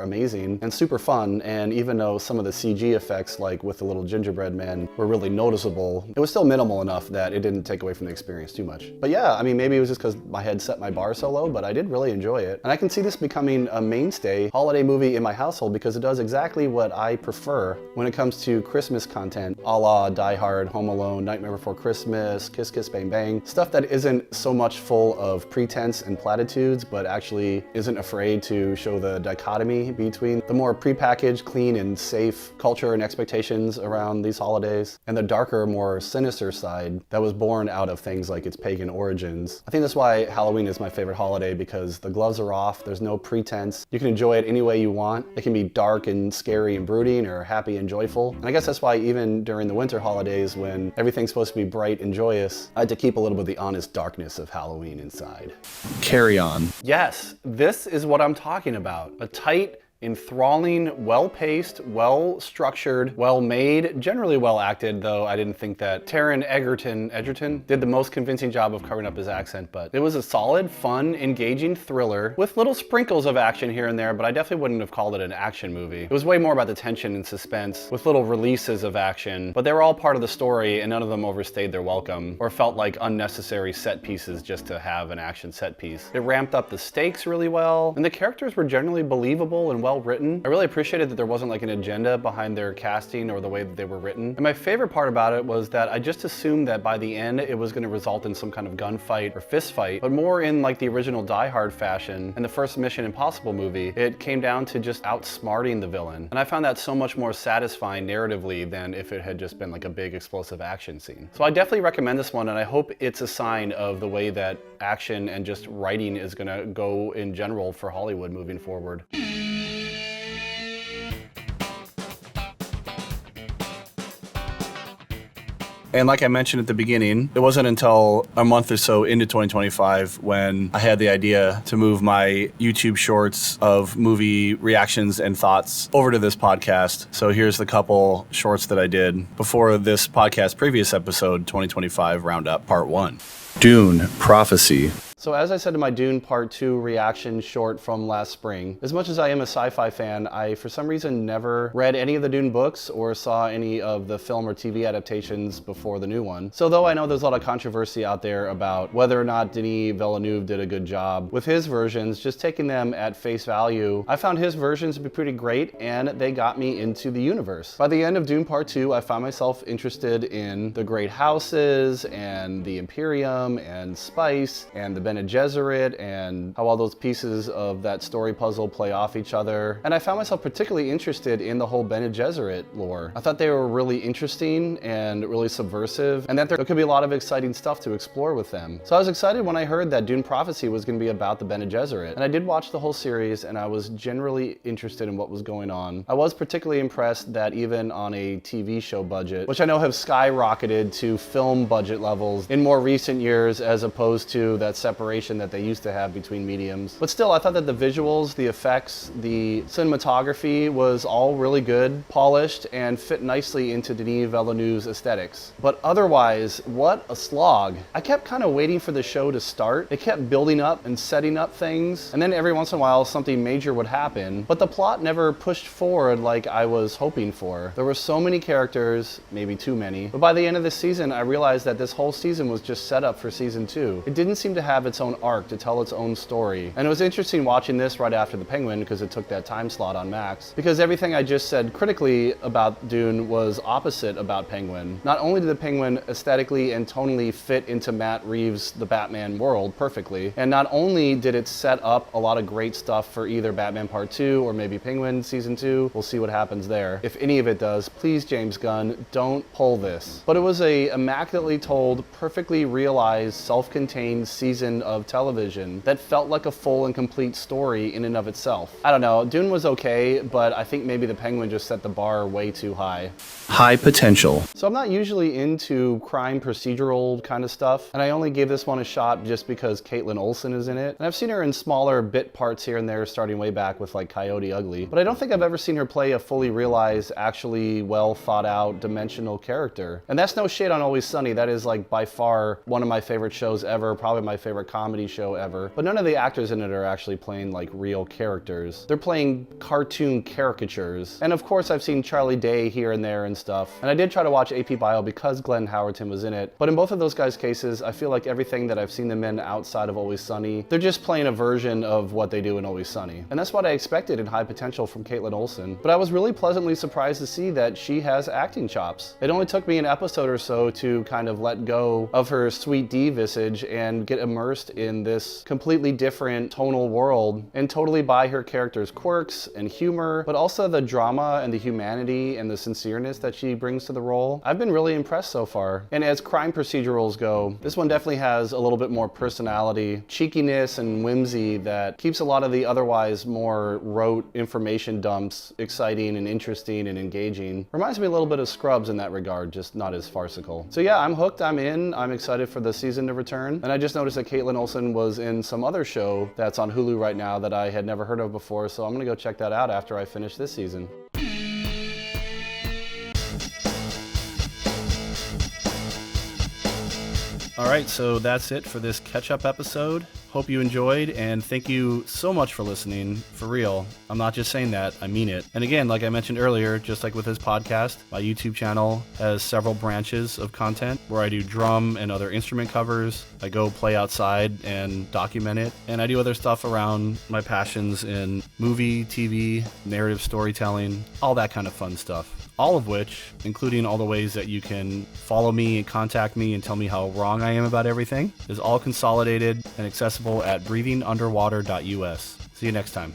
amazing and super fun, and even though some of the CG effects, like with the little gingerbread men, were really noticeable, it was still minimal enough that it didn't take away from the experience too much. much. But yeah, I mean, maybe it was just because my head set my bar so low, but I did really enjoy it. And I can see this becoming a mainstay holiday movie in my household because it does exactly what I prefer when it comes to Christmas content, a la Die Hard, Home Alone, Nightmare Before Christmas, Kiss Kiss Bang Bang. Stuff that isn't so much full of pretense and platitudes, but actually isn't afraid to show the dichotomy between the more prepackaged, clean, and safe culture and expectations around these holidays, and the darker, more sinister side that was born out of things like its pagan origins. I think that's why Halloween is my favorite holiday, because the gloves are off, there's no pretense. You can enjoy it any way you want. It can be dark and scary and brooding, or happy and joyful. And I guess that's why even during the winter holidays, when everything's supposed to be bright and joyous, I had to keep a little bit of the honest darkness of Halloween inside. Carry on. Yes, this is what I'm talking about. A tight, enthralling, well-paced, well-structured, well-made, generally well-acted, though I didn't think that Taron Egerton did the most convincing job of covering up his accent, but it was a solid, fun, engaging thriller with little sprinkles of action here and there, but I definitely wouldn't have called it an action movie. It was way more about the tension and suspense with little releases of action, but they were all part of the story and none of them overstayed their welcome or felt like unnecessary set pieces just to have an action set piece. It ramped up the stakes really well, and the characters were generally believable and well written. I really appreciated that there wasn't like an agenda behind their casting or the way that they were written. And my favorite part about it was that I just assumed that by the end it was going to result in some kind of gunfight or fist fight, but more in like the original Die Hard fashion and the first Mission Impossible movie. It came down to just outsmarting the villain. And I found that so much more satisfying narratively than if it had just been like a big explosive action scene. So I definitely recommend this one, and I hope it's a sign of the way that action and just writing is going to go in general for Hollywood moving forward. And like I mentioned at the beginning, it wasn't until a month or so into 2025 when I had the idea to move my YouTube shorts of movie reactions and thoughts over to this podcast. So here's the couple shorts that I did before this podcast previous episode, 2025 Roundup Part 1. Dune Prophecy. So as I said in my Dune Part 2 reaction short from last spring, as much as I am a sci-fi fan, I for some reason never read any of the Dune books or saw any of the film or TV adaptations before the new one. So though I know there's a lot of controversy out there about whether or not Denis Villeneuve did a good job with his versions, just taking them at face value, I found his versions to be pretty great and they got me into the universe. By the end of Dune Part 2, I found myself interested in the Great Houses and the Imperium and Spice and the Bene Gesserit and how all those pieces of that story puzzle play off each other. And I found myself particularly interested in the whole Bene Gesserit lore. I thought they were really interesting and really subversive, and that there could be a lot of exciting stuff to explore with them. So I was excited when I heard that Dune Prophecy was going to be about the Bene Gesserit. And I did watch the whole series, and I was generally interested in what was going on. I was particularly impressed that even on a TV show budget, which I know have skyrocketed to film budget levels in more recent years as opposed to that separation that they used to have between mediums. But still, I thought that the visuals, the effects, the cinematography was all really good, polished, and fit nicely into Denis Villeneuve's aesthetics. But otherwise, what a slog. I kept kind of waiting for the show to start. It kept building up and setting up things, and then every once in a while something major would happen, but the plot never pushed forward like I was hoping for. There were so many characters, maybe too many, but by the end of this season, I realized that this whole season was just set up for season 2. It didn't seem to have its own arc to tell its own story. And it was interesting watching this right after The Penguin because it took that time slot on Max. Because everything I just said critically about Dune was opposite about Penguin. Not only did The Penguin aesthetically and tonally fit into Matt Reeves' The Batman world perfectly, and not only did it set up a lot of great stuff for either Batman Part 2 or maybe Penguin Season 2, we'll see what happens there. If any of it does, please James Gunn, don't pull this. But it was a immaculately told, perfectly realized, self-contained season of television that felt like a full and complete story in and of itself. I don't know, Dune was okay, but I think maybe The Penguin just set the bar way too high. High potential. So I'm not usually into crime procedural kind of stuff, and I only gave this one a shot just because Caitlin Olsen is in it. And I've seen her in smaller bit parts here and there, starting way back with like Coyote Ugly, but I don't think I've ever seen her play a fully realized, actually well thought out, dimensional character. And that's no shade on Always Sunny. That is like by far one of my favorite shows ever, probably my favorite favorite comedy show ever, but none of the actors in it are actually playing like real characters. They're playing cartoon caricatures. And of course I've seen Charlie Day here and there and stuff. And I did try to watch AP Bio because Glenn Howerton was in it. But in both of those guys' cases, I feel like everything that I've seen them in outside of Always Sunny, they're just playing a version of what they do in Always Sunny. And that's what I expected in High Potential from Caitlin Olsen. But I was really pleasantly surprised to see that she has acting chops. It only took me an episode or so to kind of let go of her sweet D visage and get immersed in this completely different tonal world and totally buy her character's quirks and humor, but also the drama and the humanity and the sincereness that she brings to the role. I've been really impressed so far. And as crime procedurals go, this one definitely has a little bit more personality, cheekiness, and whimsy that keeps a lot of the otherwise more rote information dumps exciting and interesting and engaging. Reminds me a little bit of Scrubs in that regard, just not as farcical. So yeah, I'm hooked, I'm in, I'm excited for the season to return. And I just noticed that Caitlin Olsen was in some other show that's on Hulu right now that I had never heard of before, so I'm gonna go check that out after I finish this season. All right, so that's it for this catch-up episode. Hope you enjoyed, and thank you so much for listening. For real, I'm not just saying that, I mean it. And again, like I mentioned earlier, just like with this podcast, my YouTube channel has several branches of content where I do drum and other instrument covers. I go play outside and document it, and I do other stuff around my passions in movie, TV, narrative storytelling, all that kind of fun stuff. All of which, including all the ways that you can follow me and contact me and tell me how wrong I am about everything, is all consolidated and accessible at breathingunderwater.us. See you next time.